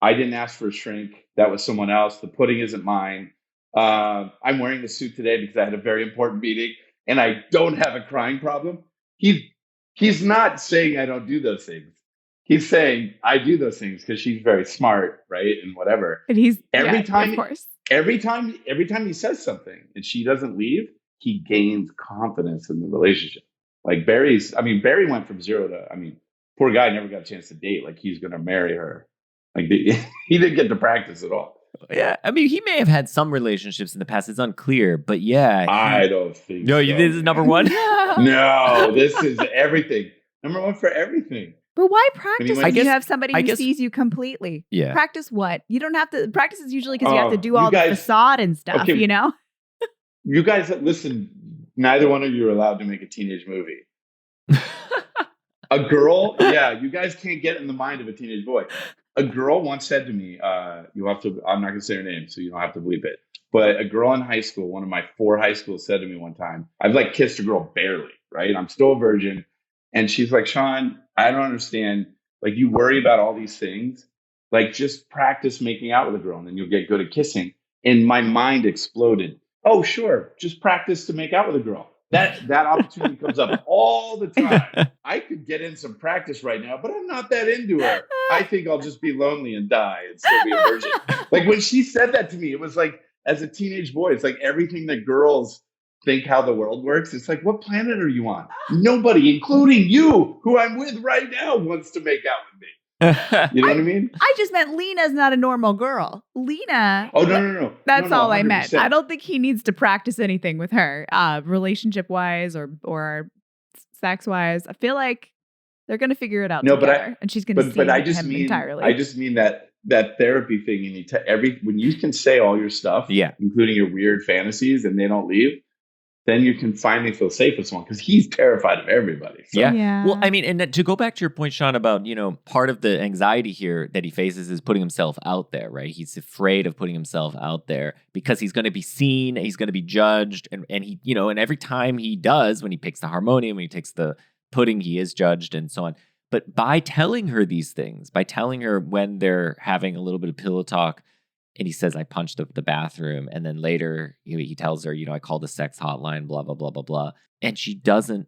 didn't ask for a shrink, that was someone else, the pudding isn't mine, I'm wearing the suit today because I had a very important meeting and I don't have a crying problem. He's not saying I don't do those things. He's saying I do those things because she's very smart, right? And whatever. And he's every time, of course. Every time he says something and she doesn't leave, he gains confidence in the relationship. Like Barry went from 0 to, poor guy never got a chance to date. Like he's going to marry her. Like he didn't get to practice at all. Yeah, he may have had some relationships in the past. It's unclear, but yeah. I don't think No, so, this is number one? No, this is everything. Number one for everything. But why practice if you have somebody who guess, sees you completely? Yeah. Practice what? You don't have to. Practice is usually because you have to do all the facade and stuff, okay, You guys, listen, neither one of you are allowed to make a teenage movie. A girl, you guys can't get in the mind of a teenage boy. A girl once said to me, I'm not going to say her name, so you don't have to bleep it. But a girl in high school, one of my 4 high schools, said to me one time, I've like kissed a girl barely, right? I'm still a virgin. And she's like, Sean, I don't understand. Like, you worry about all these things. Like, just practice making out with a girl and then you'll get good at kissing. And my mind exploded. Oh, sure. Just practice to make out with a girl. That opportunity comes up all the time. I could get in some practice right now, but I'm not that into her. I think I'll just be lonely and die and still be a virgin. Like when she said that to me, it was like, as a teenage boy, it's like everything that girls think how the world works. It's like, what planet are you on? Nobody, including you, who I'm with right now, wants to make out with me. You know what I mean? I just meant Lena's not a normal girl. Lena. Oh, no. That's all I meant. I don't think he needs to practice anything with her, relationship wise or sex wise. I feel like they're going to figure it out together, and she's going to see him entirely. I just mean that therapy thing. When you can say all your stuff, including your weird fantasies, and they don't leave, then you can finally feel safe with someone because he's terrified of everybody. So. Yeah. Well, and to go back to your point, Sean, about, part of the anxiety here that he faces is putting himself out there, right? He's afraid of putting himself out there because he's going to be seen, he's going to be judged. And he, and every time he does, when he picks the harmonium, when he takes the pudding, he is judged and so on. But by telling her these things, by telling her when they're having a little bit of pillow talk, and he says, I punched up the bathroom. And then later he tells her, I called the sex hotline, blah, blah, blah, blah, blah. And she doesn't,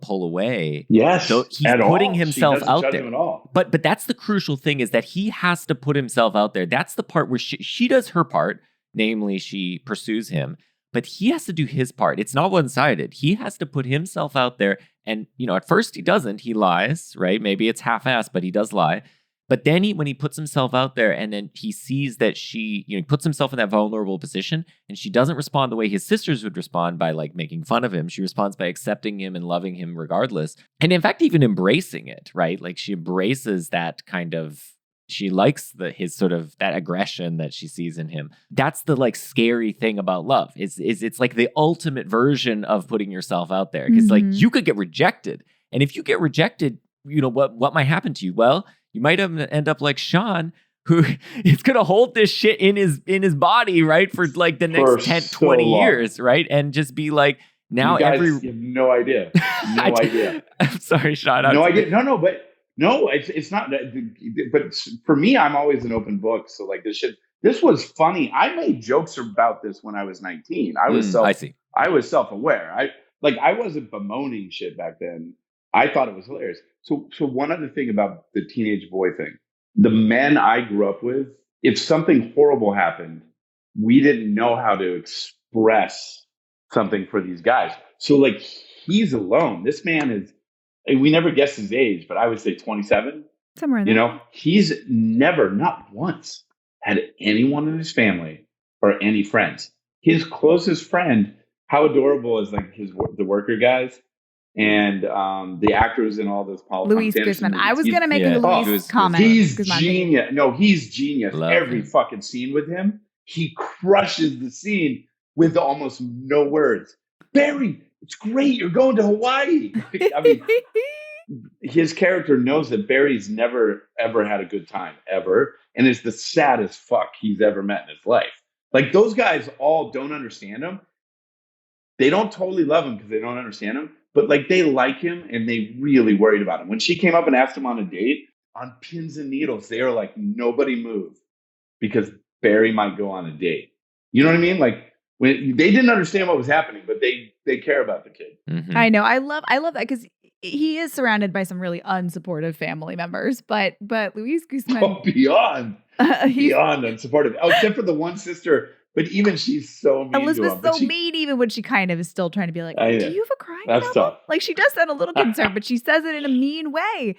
pull away. Yes. So he's putting himself out there. But that's the crucial thing, is that he has to put himself out there. That's the part where she does her part, namely she pursues him. But he has to do his part. It's not one-sided. He has to put himself out there. And, at first he doesn't. He lies, right? Maybe it's half-assed, but he does lie. But then when he puts himself out there and then he sees that he puts himself in that vulnerable position and she doesn't respond the way his sisters would respond by like making fun of him. She responds by accepting him and loving him regardless. And in fact, even embracing it, right? Like she embraces that kind of, she likes his sort of that aggression that she sees in him. That's the like scary thing about love is it's like the ultimate version of putting yourself out there. Because like you could get rejected. And if you get rejected, what might happen to you? Well, you might end up like Sean, who is going to hold this shit in his body, right? For like the next 10, 20 years, right? And just be like, Now you guys have no idea. No idea. I'm sorry, Sean. No idea. No, but it's not. But for me, I'm always an open book. So like this was funny. I made jokes about this when I was 19. I see. I was self-aware. I wasn't bemoaning shit back then. I thought it was hilarious. So one other thing about the teenage boy thing, the men I grew up with, if something horrible happened, we didn't know how to express something for these guys. So like he's alone. This man is, and we never guessed his age, but I would say 27. Somewhere there. He's never, not once, had anyone in his family or any friends. His closest friend, how adorable is like the worker guys and the actors in all those Paul Luis Thomas Guzman. Anderson I was going to make yeah. a Luis comment. He's Guzman genius. No, he's genius. Love Every him. fucking scene with him, he crushes the scene with almost no words. Barry, it's great. You're going to Hawaii. I mean, his character knows that Barry's never, ever had a good time, ever, and is the saddest fuck he's ever met in his life. Like, those guys all don't understand him. They don't totally love him because they don't understand him, but, like, they like him, and they really worried about him. When she came up and asked him on a date, on pins and needles, they are like, nobody move, because Barry might go on a date. You know what I mean? Like, when they didn't understand what was happening, but they care about the kid. Mm-hmm. I know. I love that because he is surrounded by some really unsupportive family members, but Luis Guzman beyond unsupportive. Oh, except for the one sister, but even she's so mean. Elizabeth's to him. so mean, even when she kind of is still trying to be like, "Do you have a crying That's problem?" tough. Like she does sound a little concerned, but she says it in a mean way,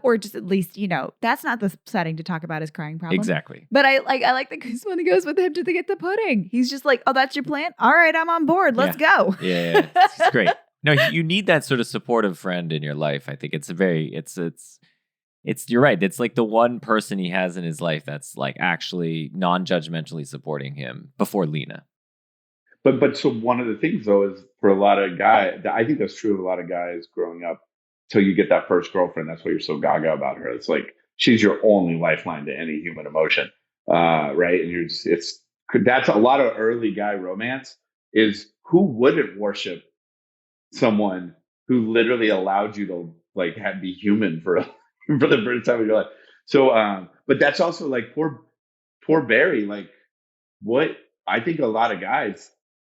or just at least that's not the setting to talk about his crying problem. Exactly. But I like that Guzman goes with him to get the pudding. He's just like, "Oh, that's your plan? All right, I'm on board. Let's go." Yeah. It's great. No, you need that sort of supportive friend in your life. I think it's you're right. It's like the one person he has in his life that's like actually non-judgmentally supporting him before Lena. But so one of the things though is for a lot of guys, I think that's true of a lot of guys growing up till you get that first girlfriend. That's why you're so gaga about her. It's like she's your only lifeline to any human emotion, right? And that's a lot of early guy romance. Is who wouldn't worship someone who literally allowed you to like be human for the first time in your life. So, but that's also like poor Barry. Like, what I think a lot of guys,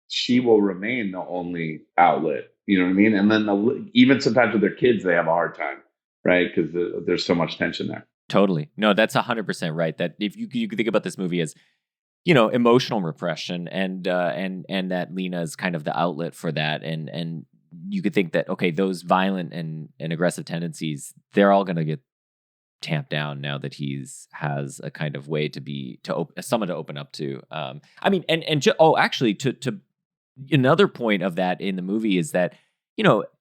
she will remain the only outlet. You know what I mean? And then even sometimes with their kids, they have a hard time, right? Because there's so much tension there. Totally. No, that's 100% right. That if you could think about this movie as emotional repression, and that Lena is kind of the outlet for that, and you could think that, okay, those violent and aggressive tendencies, they're all going to get tamped down now that has a kind of way to someone to open up to. Actually, to another point of that in the movie is that,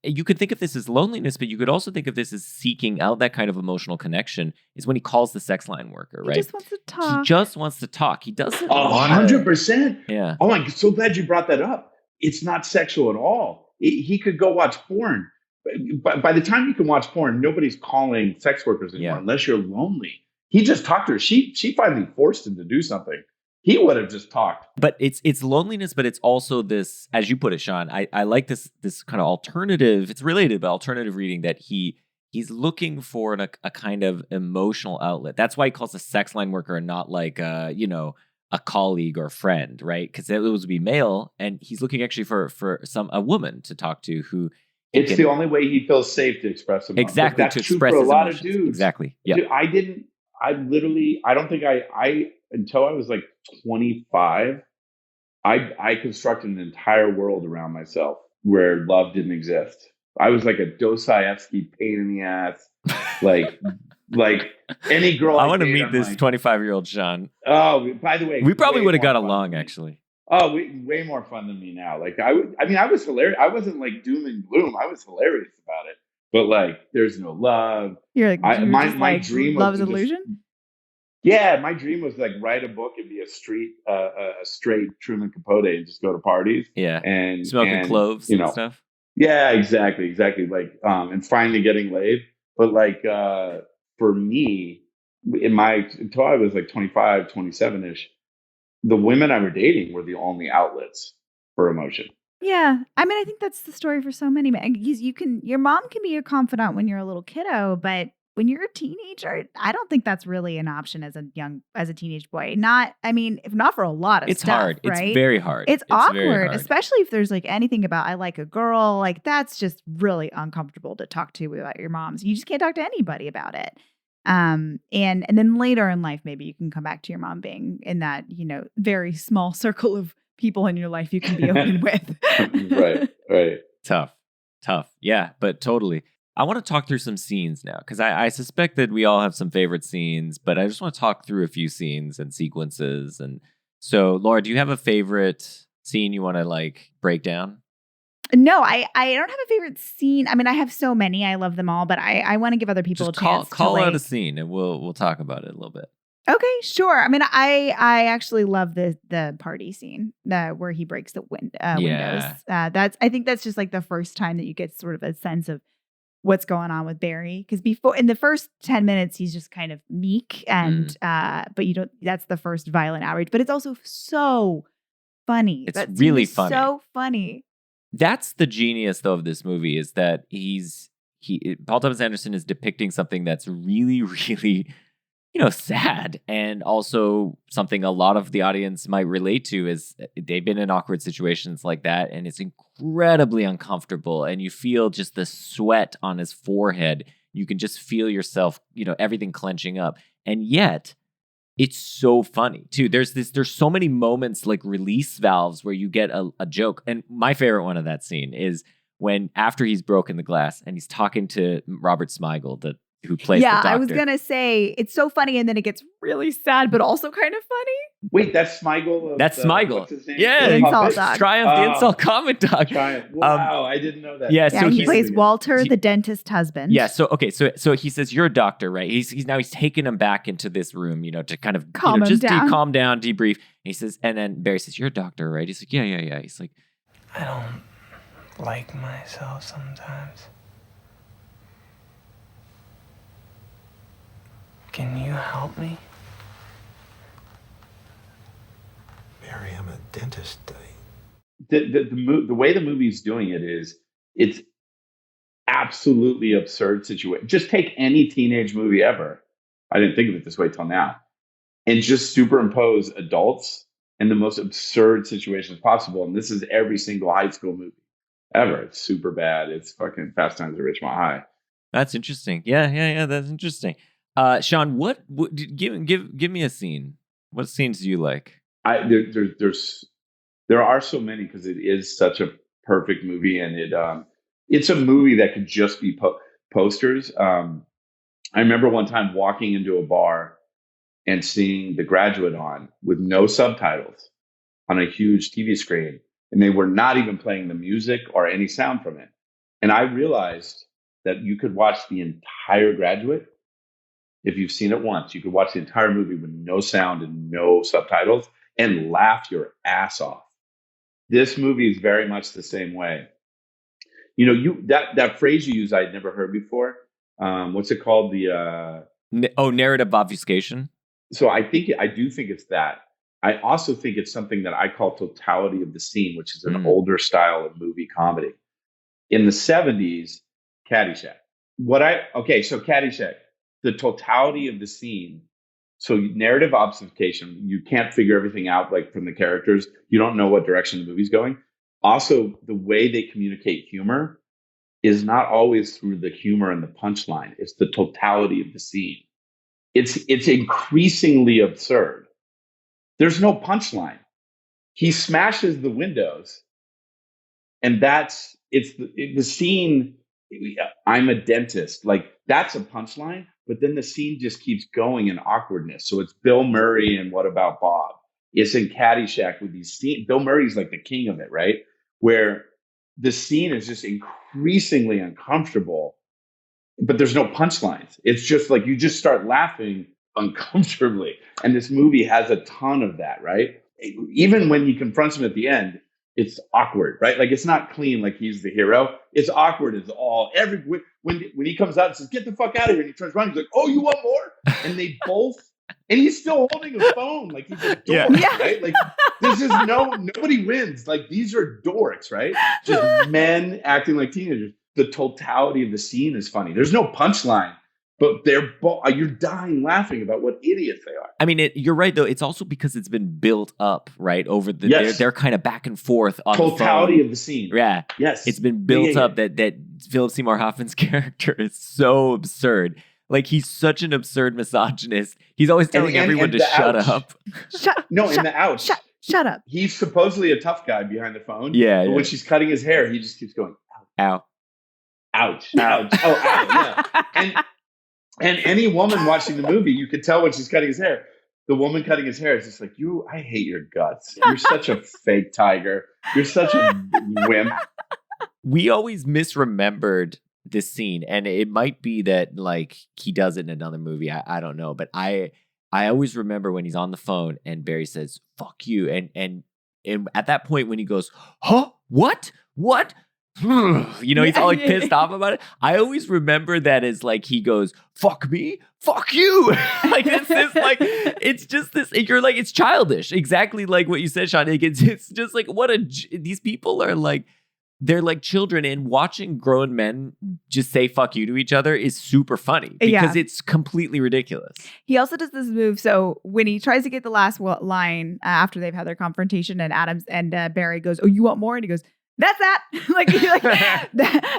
you could think of this as loneliness, but you could also think of this as seeking out that kind of emotional connection is when he calls the sex line worker, right? He just wants to talk. He just wants to talk. He doesn't 100%. Yeah. Oh, I'm so glad you brought that up. It's not sexual at all. He could go watch porn. But by the time you can watch porn, nobody's calling sex workers anymore unless you're lonely. He just talked to her. She finally forced him to do something. He would have just talked. But it's loneliness, but it's also this, as you put it, Sean, I like this kind of alternative, it's related, but alternative reading that he's looking for a kind of emotional outlet. That's why he calls a sex line worker and not like a colleague or friend, right? Because it would be male, and he's looking actually for a woman to talk to who. It's the only way he feels safe to express himself. Exactly, that's to true express for a lot emotions. of dudes. Exactly. Yeah. I don't think I until I was like 25, I constructed an entire world around myself where love didn't exist. I was like a Dostoevsky pain in the ass, like any girl. I want to meet this 25-year-old Sean. Oh, by the way, we probably would have got along actually. Oh, way more fun than me now. Like I was hilarious. I wasn't like doom and gloom. I was hilarious about it. But like, there's no love. You're like, my dream was love's illusion. Yeah, my dream was like write a book and be a straight Truman Capote and just go to parties. Yeah, and smoking cloves and stuff. Yeah, exactly. Like, and finally getting laid. But like, for me, until I was like 25, 27-ish, the women I were dating were the only outlets for emotion. Yeah. I mean, I think that's the story for so many men. Because your mom can be your confidant when you're a little kiddo, but when you're a teenager, I don't think that's really an option as a teenage boy. If not for a lot of It's stuff, hard. right? It's very hard. It's very awkward, hard. especially if there's like anything about I like a girl. Like that's just really uncomfortable to talk to about your moms. You just can't talk to anybody about it. And then later in life, maybe you can come back to your mom being in that, very small circle of people in your life you can be open with. Right. Tough. Yeah, but totally. I want to talk through some scenes now because I suspect that we all have some favorite scenes, but I just want to talk through a few scenes and sequences. And so, Laura, do you have a favorite scene you want to break down? No, I don't have a favorite scene. I mean, I have so many. I love them all, but I want to give other people just a chance. Call out a scene and we'll talk about it a little bit. Okay, sure. I mean, I actually love the party scene where he breaks the windows. I think that's just like the first time that you get sort of a sense of what's going on with Barry. Because before, in the first 10 minutes, he's just kind of meek but that's the first violent outrage. But it's also so funny. It's really funny. So funny. That's the genius, though, of this movie is that Paul Thomas Anderson is depicting something that's really, really, sad, and also something a lot of the audience might relate to is they've been in awkward situations like that, and it's incredibly uncomfortable, and you feel just the sweat on his forehead. You can just feel yourself, everything clenching up, and yet it's so funny too. There's so many moments like release valves where you get a joke. And my favorite one of that scene is when after he's broken the glass and he's talking to Robert Smigel, who plays the doctor. I was going to say, it's so funny and then it gets really sad, but also kind of funny. Wait, that's Smigel? That's Smigel. What's his name? Yeah. The Insult Dog. Triumph, the Insult Comic Dog. Triumph. Wow, I didn't know that. Yeah, so he plays Walter, the dentist husband. Yeah, so he says, you're a doctor, right? He's taking him back into this room, to kind of calm down, debrief. And he says, and then Barry says, you're a doctor, right? He's like, yeah. He's like, I don't like myself sometimes. Can you help me? Barry, I'm a dentist. The way the movie's doing it is it's absolutely absurd situation. Just take any teenage movie ever. I didn't think of it this way till now. And just superimpose adults in the most absurd situations possible. And this is every single high school movie ever. It's super bad. It's fucking Fast Times at Ridgemont High. That's interesting. Yeah. That's interesting. Sean, give me a scene. What scenes do you like? There are so many because it is such a perfect movie, and it's a movie that could just be posters. I remember one time walking into a bar and seeing The Graduate on with no subtitles on a huge TV screen, and they were not even playing the music or any sound from it. And I realized that you could watch the entire Graduate. If you've seen it once, you could watch the entire movie with no sound and no subtitles and laugh your ass off. This movie is very much the same way. That phrase you use, I'd never heard before. What's it called? Narrative obfuscation. So I do think it's that. I also think it's something that I call totality of the scene, which is an older style of movie comedy. In the 70s, Caddyshack. So Caddyshack. The totality of the scene. So narrative obfuscation, you can't figure everything out like from the characters. You don't know what direction the movie's going. Also, the way they communicate humor is not always through the humor and the punchline. It's the totality of the scene. It's increasingly absurd. There's no punchline. He smashes the windows, and it's the scene. I'm a dentist. Like that's a punchline. But then the scene just keeps going in awkwardness. So it's Bill Murray and What About Bob? It's in Caddyshack with these scenes. Bill Murray's like the king of it, right? Where the scene is just increasingly uncomfortable, but there's no punchlines. It's just like you just start laughing uncomfortably. And this movie has a ton of that, right? Even when he confronts him at the end, it's awkward, right? Like it's not clean like he's the hero. It's awkward as all. When he comes out and says, "Get the fuck out of here," and he turns around, he's like, "Oh, you want more?" And they both And he's still holding a phone like he's a dork, Yeah. right? Like this is nobody wins. Like these are dorks, right? Just men acting like teenagers. The totality of the scene is funny. There's no punchline, but you're dying laughing about what idiots they are. I mean, you're right though. It's also because it's been built up, right? Over they're kind of back and forth on totality the phone. of the scene. Yeah, yes, it's been built up that Philip Seymour Hoffman's character is so absurd. Like he's such an absurd misogynist. He's always telling everyone to shut up. In the ouch. Shut up. He's supposedly a tough guy behind the phone. Yeah. But when she's cutting his hair, he just keeps going, ow. Ouch. Ouch. Oh, ow. Yeah. And any woman watching the movie, you could tell when she's cutting his hair. The woman cutting his hair is just like, I hate your guts. You're such a fake tiger. You're such a wimp. We always misremembered this scene, and it might be that like he does it in another movie. I don't know, but I always remember when he's on the phone and Barry says "fuck you," and at that point when he goes, "Huh? What?" You know, he's all like pissed off about it. I always remember that as like he goes, "Fuck me, fuck you." Like this is like it's just this. You're like it's childish, exactly like what you said, Sean. Like, it's just like these people are like. They're like children, and watching grown men just say fuck you to each other is super funny because it's completely ridiculous. He also does this move. So when he tries to get the last line after they've had their confrontation and Adams and Barry goes, "Oh, you want more?" And he goes, "That's that."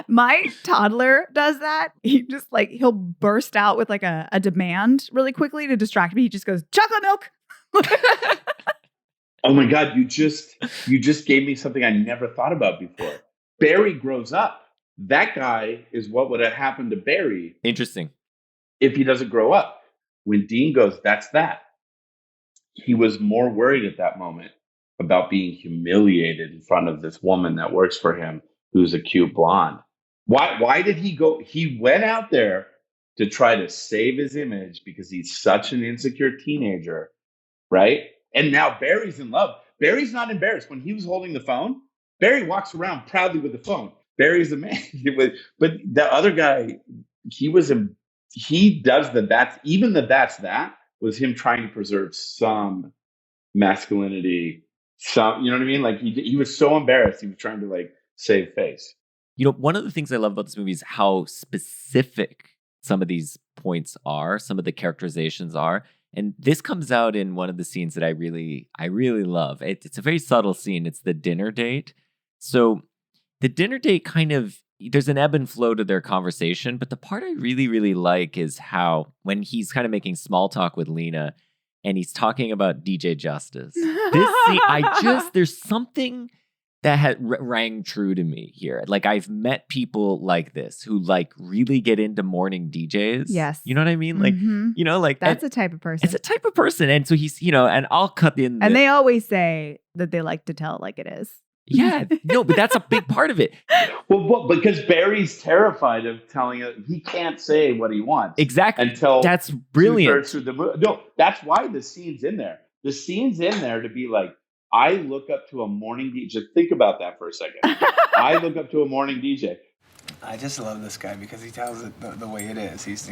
My toddler does that. He just he'll burst out with like a demand really quickly to distract me. He just goes, "Chocolate milk." Oh my God, you just gave me something I never thought about before. Barry grows up. That guy is what would have happened to Barry. Interesting. If he doesn't grow up. When Dean goes, "That's that." He was more worried at that moment about being humiliated in front of this woman that works for him, who's a cute blonde. Why did he go? He went out there to try to save his image because he's such an insecure teenager, right? And now Barry's in love. Barry's not embarrassed. When he was holding the phone, Barry walks around proudly with the phone. Barry's a man. But the other guy, he does that's that was him trying to preserve some masculinity, some, you know what I mean? Like he was so embarrassed. He was trying to like save face. You know, one of the things I love about this movie is how specific some of these points are, some of the characterizations are. And this comes out in one of the scenes that I really love. It's a very subtle scene. It's the dinner date. So the dinner date there's an ebb and flow to their conversation. But the part I really, really like is how when he's kind of making small talk with Lena and he's talking about DJ Justice. This scene, there's something that rang true to me here. Like I've met people like this who like really get into morning DJs. Yes. You know what I mean? Like, you know, like that's a type of person. It's a type of person. And so he's, you know, and I'll cut in. And they always say that they like to tell it like it is. Yeah. No, but that's a big part of it. Well, because Barry's terrified of telling it. He can't say what he wants. Exactly. Until that's brilliant. Through the movie. No, that's why the scene's in there. The scene's in there to be like, I look up to a morning DJ. Just think about that for a second. I look up to a morning DJ. I just love this guy because he tells it the way it is. He's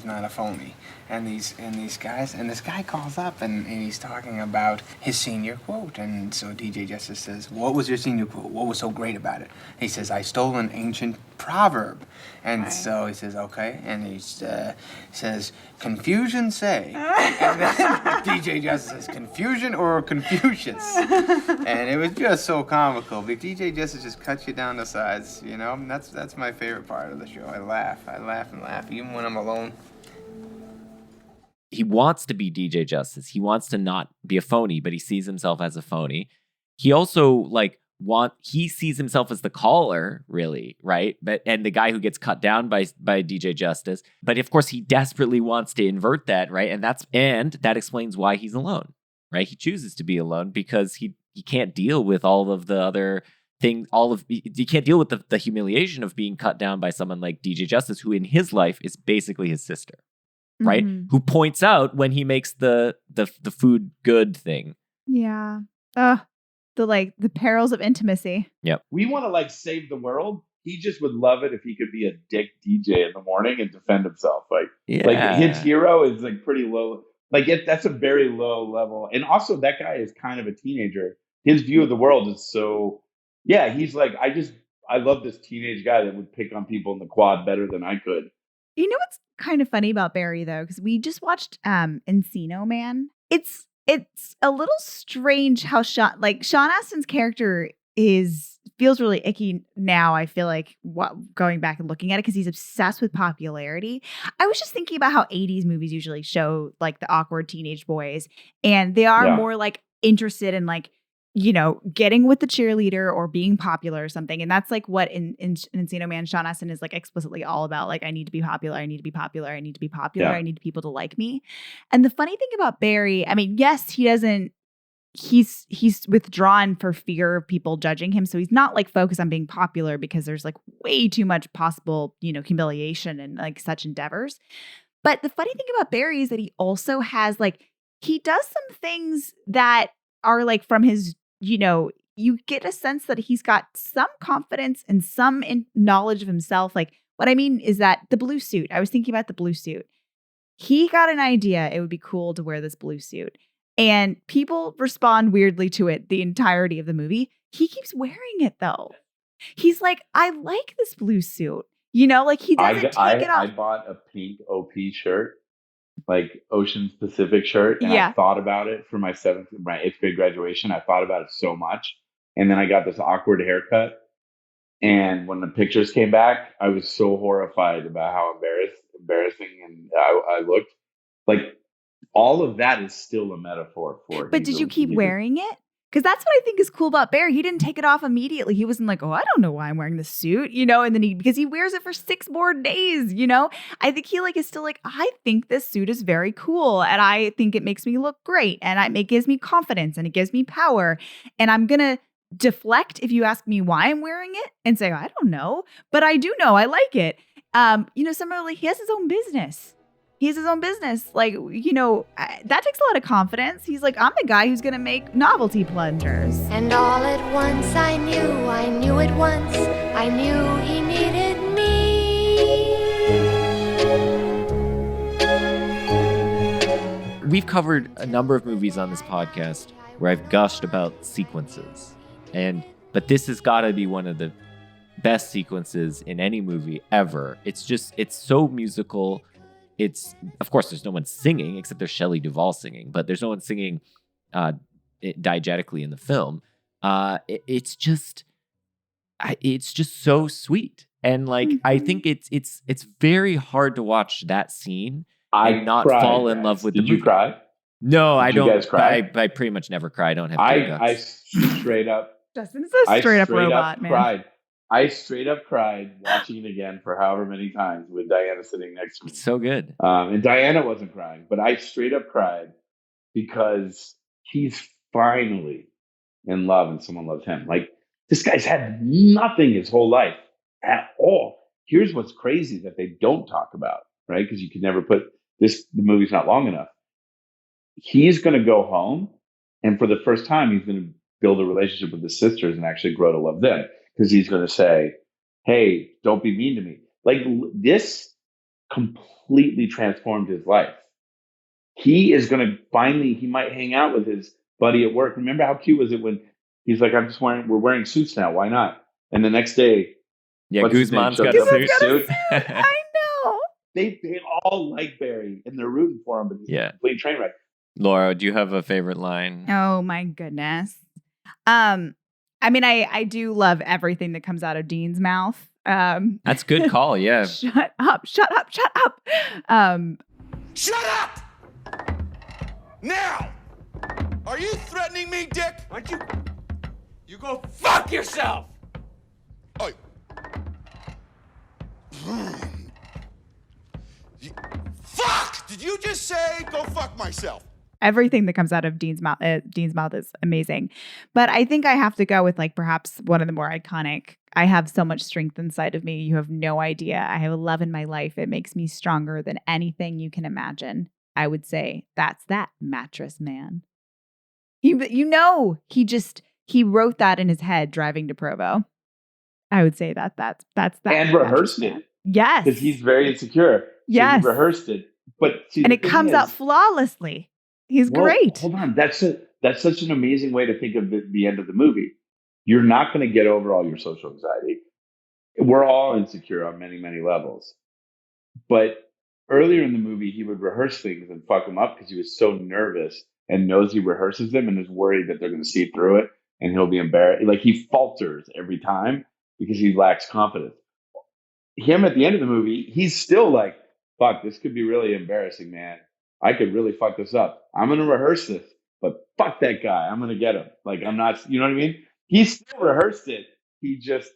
not a phony. And this guy calls up and he's talking about his senior quote. And so DJ Justice says, "What was your senior quote? What was so great about it?" He says, "I stole an ancient proverb." And so he says, "Okay." And he says, "Confusion say." And then DJ Justice says, "Confusion or Confucius?" And it was just so comical. But DJ Justice just cuts you down to size, you know? And that's my favorite part of the show. I laugh and laugh, even when I'm alone. He wants to be DJ Justice. He wants to not be a phony, but he sees himself as a phony. He also he sees himself as the caller, really, right? And the guy who gets cut down by DJ Justice. But of course, he desperately wants to invert that, right? And that explains why he's alone, right? He chooses to be alone because he can't deal with all of the other things. He can't deal with the humiliation of being cut down by someone like DJ Justice, who in his life is basically his sister, right? Mm-hmm. Who points out when he makes the food good thing. Yeah. The perils of intimacy. Yep. We want to save the world. He just would love it if he could be a dick DJ in the morning and defend himself. Like his hero is pretty low. Like that's a very low level. And also that guy is kind of a teenager. His view of the world is so, yeah, he's like, I love this teenage guy that would pick on people in the quad better than I could. You know what's kind of funny about Barry though, because we just watched Encino Man. It's a little strange how Sean Astin's character feels really icky now. I feel like going back and looking at it because he's obsessed with popularity. I was just thinking about how 80s movies usually show like the awkward teenage boys, and they are more like interested in like, you know, getting with the cheerleader or being popular or something. And that's like what in Encino Man, Sean Astin is like explicitly all about. Like, I need to be popular. I need to be popular. I need to be popular. I need people to like me. And the funny thing about Barry, I mean, yes, he's withdrawn for fear of people judging him. So he's not like focused on being popular because there's like way too much possible, you know, humiliation and like such endeavors. But the funny thing about Barry is that he also has like, he does some things that are like from his, you know, you get a sense that he's got some confidence and some knowledge of himself. Like what I mean is that the blue suit, I was thinking about the blue suit. He got an idea. It would be cool to wear this blue suit. And people respond weirdly to it the entirety of the movie. He keeps wearing it though. He's like, I like this blue suit. You know, like he doesn't take it off. I bought a pink OP shirt, like Ocean Pacific shirt. And I thought about it for my 8th grade graduation. I thought about it so much. And then I got this awkward haircut. And when the pictures came back, I was so horrified about how embarrassing and I looked. Like, all of that is still a metaphor for. But did you keep wearing it? Because that's what I think is cool about Barry. He didn't take it off immediately. He wasn't like, oh, I don't know why I'm wearing this suit, you know. And then because he wears it for 6 more days, you know. I think he like is still like, I think this suit is very cool, and I think it makes me look great, and it gives me confidence, and it gives me power, and I'm gonna deflect if you ask me why I'm wearing it, and say I don't know, but I do know I like it. You know, similarly, he has his own business. He has his own business. Like, you know, that takes a lot of confidence. He's like, I'm the guy who's going to make novelty plungers. And all at once I knew at once, I knew he needed me. We've covered a number of movies on this podcast where I've gushed about sequences. But this has got to be one of the best sequences in any movie ever. It's so musical. Of course, there's no one singing except there's Shelley Duvall singing, but there's no one singing diegetically in the film. It's just so sweet, and like I think it's very hard to watch that scene and not fall in love with the movie. Did you cry? No, I don't. You guys cry? I pretty much never cry. I don't have. I straight up. Justin's a straight up robot, man. Cried. I straight up cried watching it again for however many times with Diana sitting next to me. It's so good. And Diana wasn't crying, but I straight up cried because he's finally in love and someone loves him. Like, this guy's had nothing his whole life at all. Here's what's crazy that they don't talk about, right? Because you could never put the movie's not long enough. He's going to go home, and for the first time, he's going to build a relationship with his sisters and actually grow to love them. Because he's going to say, hey, don't be mean to me. Like, this completely transformed his life. He is going to he might hang out with his buddy at work. Remember how cute was it when he's like, we're wearing suits now. Why not? And the next day, Guzman's got a suit. I know. They all like Barry and they're rooting for him, but he's a complete train wreck. Laura, do you have a favorite line? Oh my goodness. I mean, I do love everything that comes out of Dean's mouth. That's a good call, yeah. Shut up. Shut up! Now! Are you threatening me, Dick? Why don't you go fuck yourself? Oh. Fuck! Did you just say go fuck myself? Everything that comes out of Dean's mouth is amazing. But I think I have to go with like perhaps one of the more iconic. I have so much strength inside of me. You have no idea. I have a love in my life. It makes me stronger than anything you can imagine. I would say that's that Mattress Man. He wrote that in his head driving to Provo. I would say that's that. And rehearsed it. Yes. Because he's very insecure. So yes. he rehearsed it. but see, And the it thing comes out is, flawlessly. He's great. Hold on, that's such an amazing way to think of the end of the movie. You're not going to get over all your social anxiety. We're all insecure on many, many levels. But earlier in the movie, he would rehearse things and fuck them up because he was so nervous and knows he rehearses them and is worried that they're going to see through it and he'll be embarrassed. Like he falters every time because he lacks confidence. Him at the end of the movie, he's still like, fuck, this could be really embarrassing, man. I could really fuck this up. I'm going to rehearse this, but fuck that guy. I'm going to get him. Like, I'm not, you know what I mean? He still rehearsed it. He just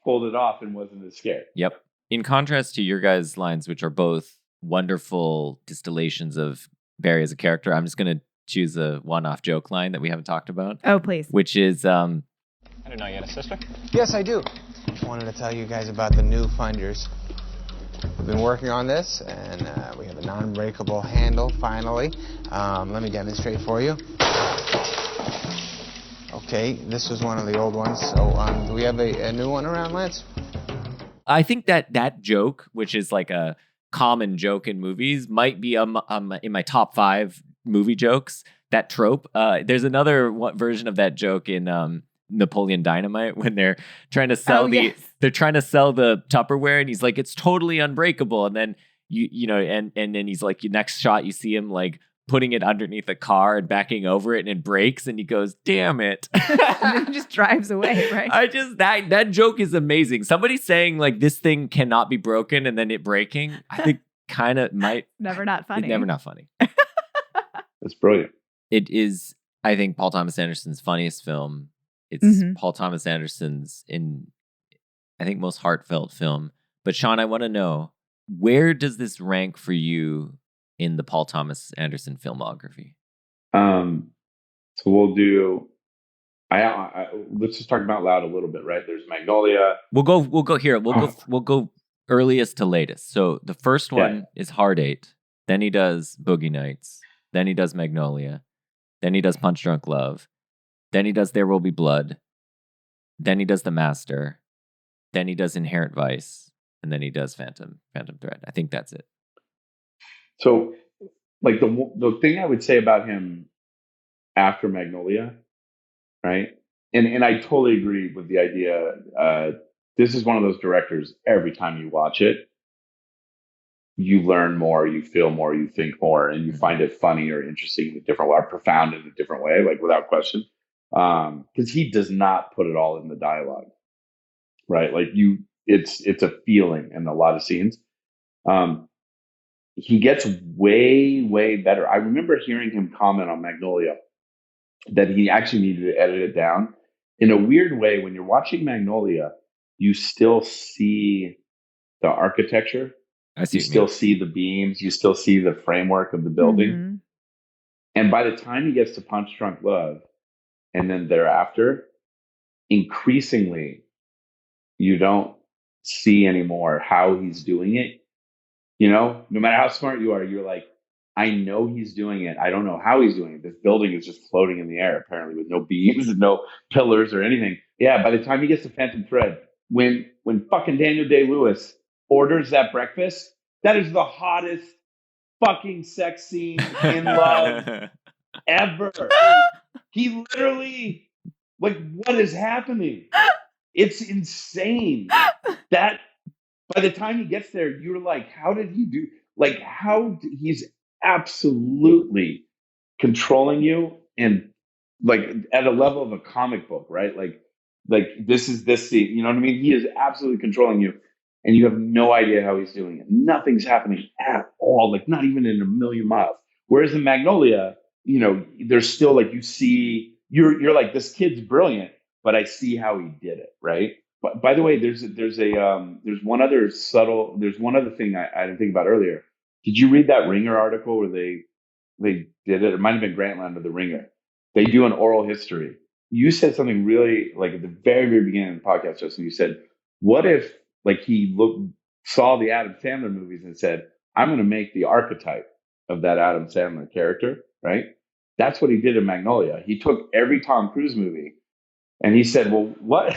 pulled it off and wasn't as scared. Yep. In contrast to your guys' lines, which are both wonderful distillations of Barry as a character, I'm just going to choose a one-off joke line that we haven't talked about. Oh, please. Which is, I didn't know you had a sister. Yes, I do. Wanted to tell you guys about the new funders. We've been working on this, and we have a non-breakable handle, finally. Let me demonstrate for you. Okay, this was one of the old ones, so do we have a new one around, Lance? I think that joke, which is like a common joke in movies, might be in my top 5 movie jokes. That trope. There's another version of that joke in Napoleon Dynamite when they're trying to sell they're trying to sell the Tupperware, and he's like, it's totally unbreakable, and then you know, and then he's like, next shot you see him like putting it underneath a car and backing over it, and it breaks, and he goes, damn it. And then he just drives away, right? That joke is amazing. Somebody saying like this thing cannot be broken and then it breaking, I think kind of might never not funny. Never not funny. That's brilliant. It is, I think, Paul Thomas Anderson's funniest film. It's Paul Thomas Anderson's I think, most heartfelt film. But Sean, I want to know, where does this rank for you in the Paul Thomas Anderson filmography? So we'll do. Let's just talk about loud a little bit, right? There's Magnolia. We'll go here. We'll go earliest to latest. So the first one is Hard Eight. Then he does Boogie Nights. Then he does Magnolia. Then he does Punch Drunk Love. Then he does There Will Be Blood. Then he does The Master. Then he does Inherent Vice. And then he does Phantom Thread. I think that's it. So, like the thing I would say about him after Magnolia, right? And I totally agree with the idea. This is one of those directors, every time you watch it, you learn more, you feel more, you think more, and you find it funny or interesting in a different way, or profound in a different way, like without question. Because he does not put it all in the dialogue, right? Like it's a feeling in a lot of scenes. He gets way, way better. I remember hearing him comment on Magnolia that he actually needed to edit it down. In a weird way, when you're watching Magnolia, you still see the architecture. You still see the beams. You still see the framework of the building. Mm-hmm. And by the time he gets to Punch Drunk Love, and then thereafter, increasingly, you don't see anymore how he's doing it. You know, no matter how smart you are, you're like, I know he's doing it. I don't know how he's doing it. This building is just floating in the air, apparently, with no beams and no pillars or anything. Yeah, by the time he gets to Phantom Thread, when fucking Daniel Day-Lewis orders that breakfast, that is the hottest fucking sex scene in love ever. He literally, like, what is happening? It's insane. That by the time he gets there, you're like, how did he do? Like, he's absolutely controlling you, and like at a level of a comic book, right? Like this is this scene. You know what I mean? He is absolutely controlling you, and you have no idea how he's doing it. Nothing's happening at all. Like not even in a million miles. Whereas in Magnolia, you know, there's still like you see you're like, this kid's brilliant, but I see how he did it, right? But by the way, there's one other thing I didn't think about earlier. Did you read that Ringer article where they did it? It might have been Grantland or the Ringer. They do an oral history. You said something really, like at the very, very beginning of the podcast, Justin. You said, what if like he saw the Adam Sandler movies and said, I'm going to make the archetype of that Adam Sandler character, right? That's what he did in Magnolia. He took every Tom Cruise movie and he said, well, what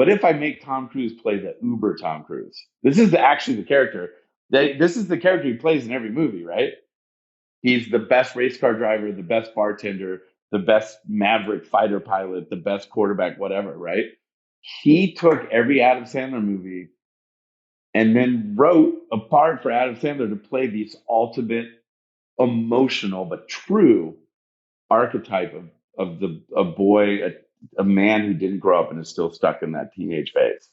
if I make Tom Cruise play the Uber Tom Cruise? This is actually the character. This is the character he plays in every movie, right? He's the best race car driver, the best bartender, the best maverick fighter pilot, the best quarterback, whatever, right? He took every Adam Sandler movie and then wrote a part for Adam Sandler to play these ultimate emotional but true archetype of a boy, a man who didn't grow up and is still stuck in that teenage phase,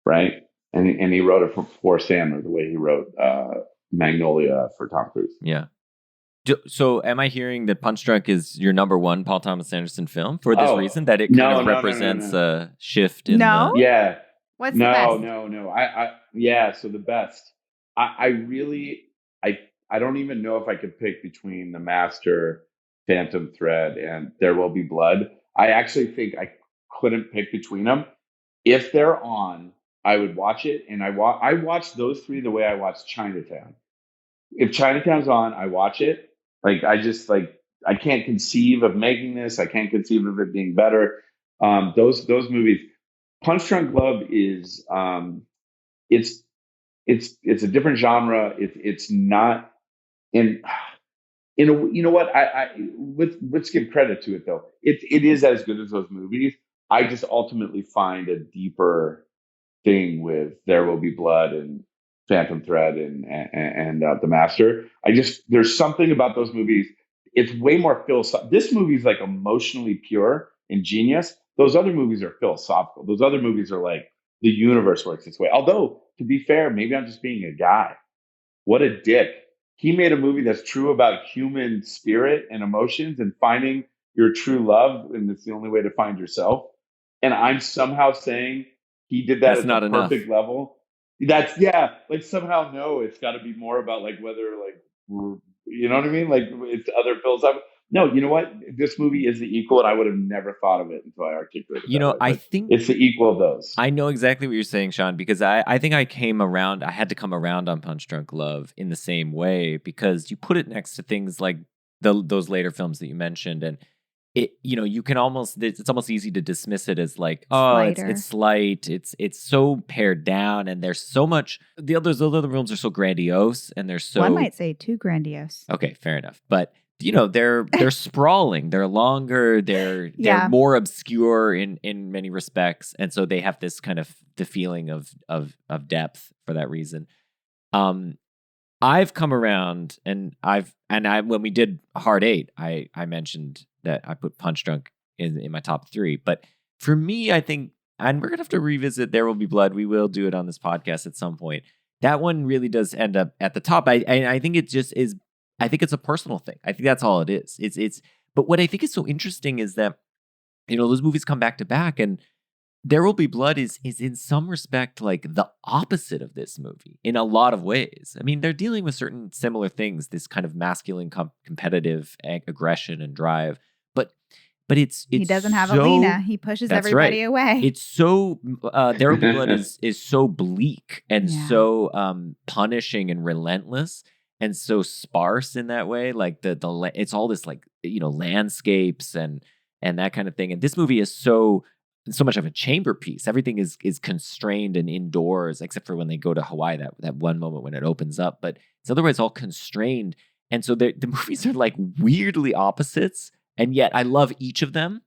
right? And he wrote it for Sandler the way he wrote Magnolia for Tom Cruise. Yeah. So am I hearing that Punch Drunk is your number one Paul Thomas Anderson film for this reason, that it kind of represents a shift in Yeah. What's the best? No. So the best. I really don't even know if I could pick between The Master, Phantom Thread, and There Will Be Blood. I actually think I couldn't pick between them. If they're on, I would watch it, and I watch those three the way I watch Chinatown. If Chinatown's on, I watch it. I can't conceive of making this. I can't conceive of it being better. Those movies. Punch Drunk Love is it's a different genre. It's not in you know what, let's give credit to it though. It is as good as those movies. I just ultimately find a deeper thing with There Will Be Blood and Phantom Thread and The Master. There's something about those movies. It's way more philosophical. This movie is like emotionally pure and genius. Those other movies are philosophical. Those other movies are like the universe works its way. Although, to be fair, maybe I'm just being a guy. What a dick. He made a movie that's true about human spirit and emotions and finding your true love, and it's the only way to find yourself. And I'm somehow saying he did that at a perfect level. Somehow no, it's got to be more about like whether like you know what I mean? Like it's other philosophical. No, you know what? This movie is the equal, and I would have never thought of it until I articulated it. I think it's the equal of those. I know exactly what you're saying, Sean, because I think I had to come around on Punch Drunk Love in the same way, because you put it next to things like those later films that you mentioned, and you can it's almost easy to dismiss it as like, it's slight, it's so pared down, and there's so much. The other films are so grandiose, and they're so, one might say too grandiose. Okay, fair enough, but they're sprawling, they're longer, they're more obscure in many respects, and so they have this kind of the feeling of depth for that reason. I've come around, and when we did Hard 8, I mentioned that I put Punch Drunk in my top 3. But for me, I think, and we're gonna have to revisit There Will Be Blood. We will do it on this podcast at some point. That one really does end up at the top. I think it just is. I think it's a personal thing. I think that's all it is. But what I think is so interesting is that those movies come back to back, and There Will Be Blood is in some respect like the opposite of this movie in a lot of ways. I mean, they're dealing with certain similar things, this kind of masculine competitive aggression and drive, but it's he doesn't have Alina. He pushes everybody away. It's so There Will Be Blood is so bleak and so punishing and relentless and so sparse in that way. Like it's all this like landscapes and that kind of thing. And this movie is so much of a chamber piece. Everything is constrained and indoors, except for when they go to Hawaii, that one moment when it opens up. But it's otherwise all constrained. And so the movies are like weirdly opposites. And yet I love each of them,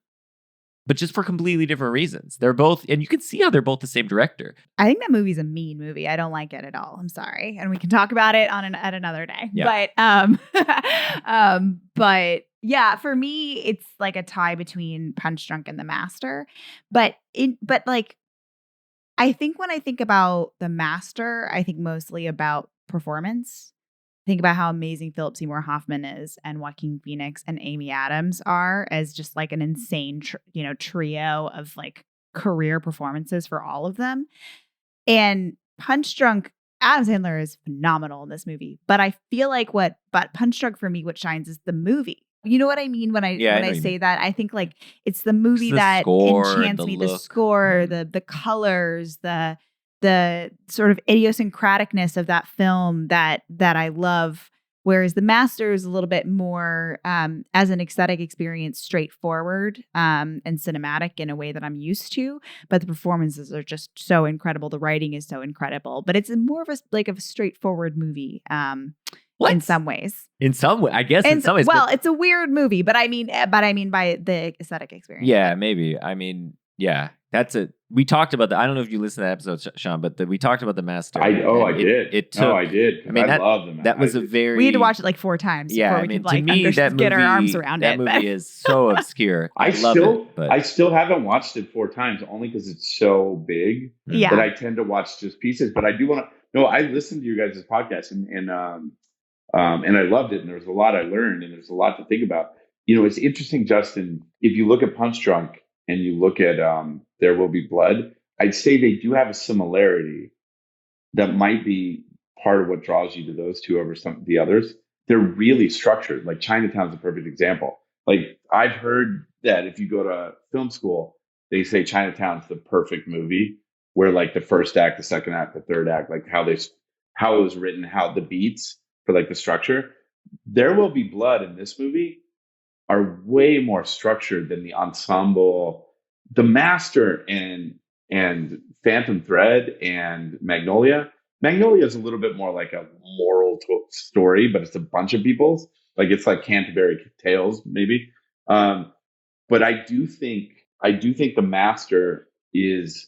but just for completely different reasons. They're both, and you can see how they're both the same director. I think that movie's a mean movie. I don't like it at all. I'm sorry. And we can talk about it at another day. Yeah. But yeah, for me, it's like a tie between Punch Drunk and The Master. But I think when I think about The Master, I think mostly about performance. Think about how amazing Philip Seymour Hoffman is, and Joaquin Phoenix and Amy Adams are, as just like an insane, trio of like career performances for all of them. And Punch Drunk, Adam Sandler is phenomenal in this movie, but I feel like but Punch Drunk for me, what shines is the movie. You know what I mean when I say that? I think like it's the movie that enchants me. The score, the colors, the sort of idiosyncraticness of that film that I love Whereas The Master is a little bit more, as an aesthetic experience, straightforward and cinematic in a way that I'm used to. But the performances are just so incredible. The writing is so incredible. But it's more of a straightforward movie in some ways. In some way, I guess. In some ways, well, it's a weird movie, but I mean by the aesthetic experience. Yeah, maybe. I mean, yeah, that's it. We talked about that. I don't know if you listened to that episode, Sean, but we talked about The Master. I did. I did. I mean, I love The Master. That was a very. We had to watch it like 4 times before we could get our arms around it. That movie is so obscure. I still haven't watched it 4 times, only because it's so big. Yeah. That I tend to watch just pieces. But I do want to. No, I listened to you guys' podcast and I loved it. And there's a lot I learned, and there's a lot to think about. You know, it's interesting, Justin. If you look at Punch Drunk and you look at There Will Be Blood, I'd say they do have a similarity that might be part of what draws you to those two over some of the others. They're really structured. Like Chinatown's a perfect example. Like I've heard that if you go to film school, they say Chinatown's the perfect movie, where like the first act, the second act, the third act, like how it was written, how the beats for like the structure. There Will Be Blood in this movie are way more structured than the ensemble. The Master and Phantom Thread and Magnolia. Magnolia is a little bit more like a moral story, but it's a bunch of people's. Like it's like Canterbury Tales, maybe. But I do think The Master is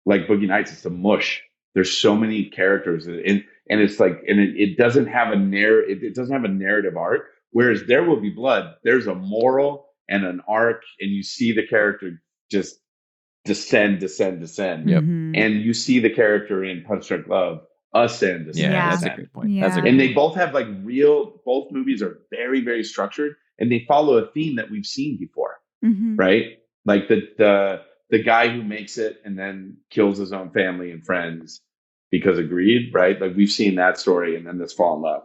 like Boogie Nights. It's a mush. There's so many characters, and it's like, and it doesn't have a it doesn't have a narrative arc. Whereas There Will Be Blood, there's a moral and an arc, and you see the character just descend. Yep. Mm-hmm. And you see the character in Punch Drunk Love ascend. Yeah, that's a great point. Yeah. And they both have both movies are very, very structured, and they follow a theme that we've seen before, right? Like the guy who makes it and then kills his own family and friends because of greed, right? Like we've seen that story, and then this fall in love.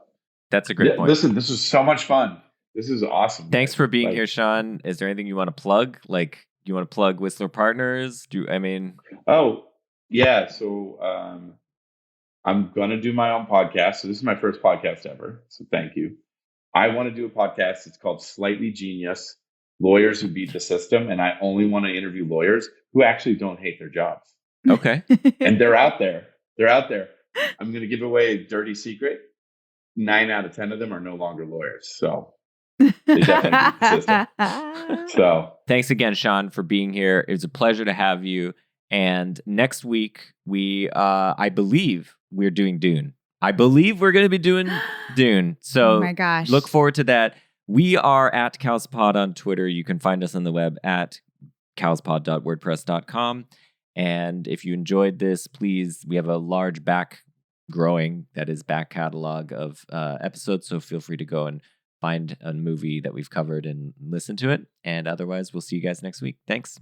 That's a great point. Listen, this was so much fun. This is awesome. Thanks for being here, Sean. Is there anything you want to plug? Like, you want to plug Whistler Partners? Oh, yeah. So I'm going to do my own podcast. So this is my first podcast ever. So thank you. I want to do a podcast. It's called Slightly Genius, Lawyers Who Beat the System. And I only want to interview lawyers who actually don't hate their jobs. Okay. And they're out there. I'm going to give away a dirty secret. 9 out of 10 of them are no longer lawyers. So they definitely beat the system. So thanks again, Sean, for being here. It was a pleasure to have you. And next week, I believe we're doing Dune. I believe we're going to be doing Dune. So oh my gosh. Look forward to that. We are at CowsPod on Twitter. You can find us on the web at cowspod.wordpress.com. And if you enjoyed this, please, we have a large back catalog of episodes. So feel free to go and find a movie that we've covered and listen to it. And otherwise, we'll see you guys next week. Thanks.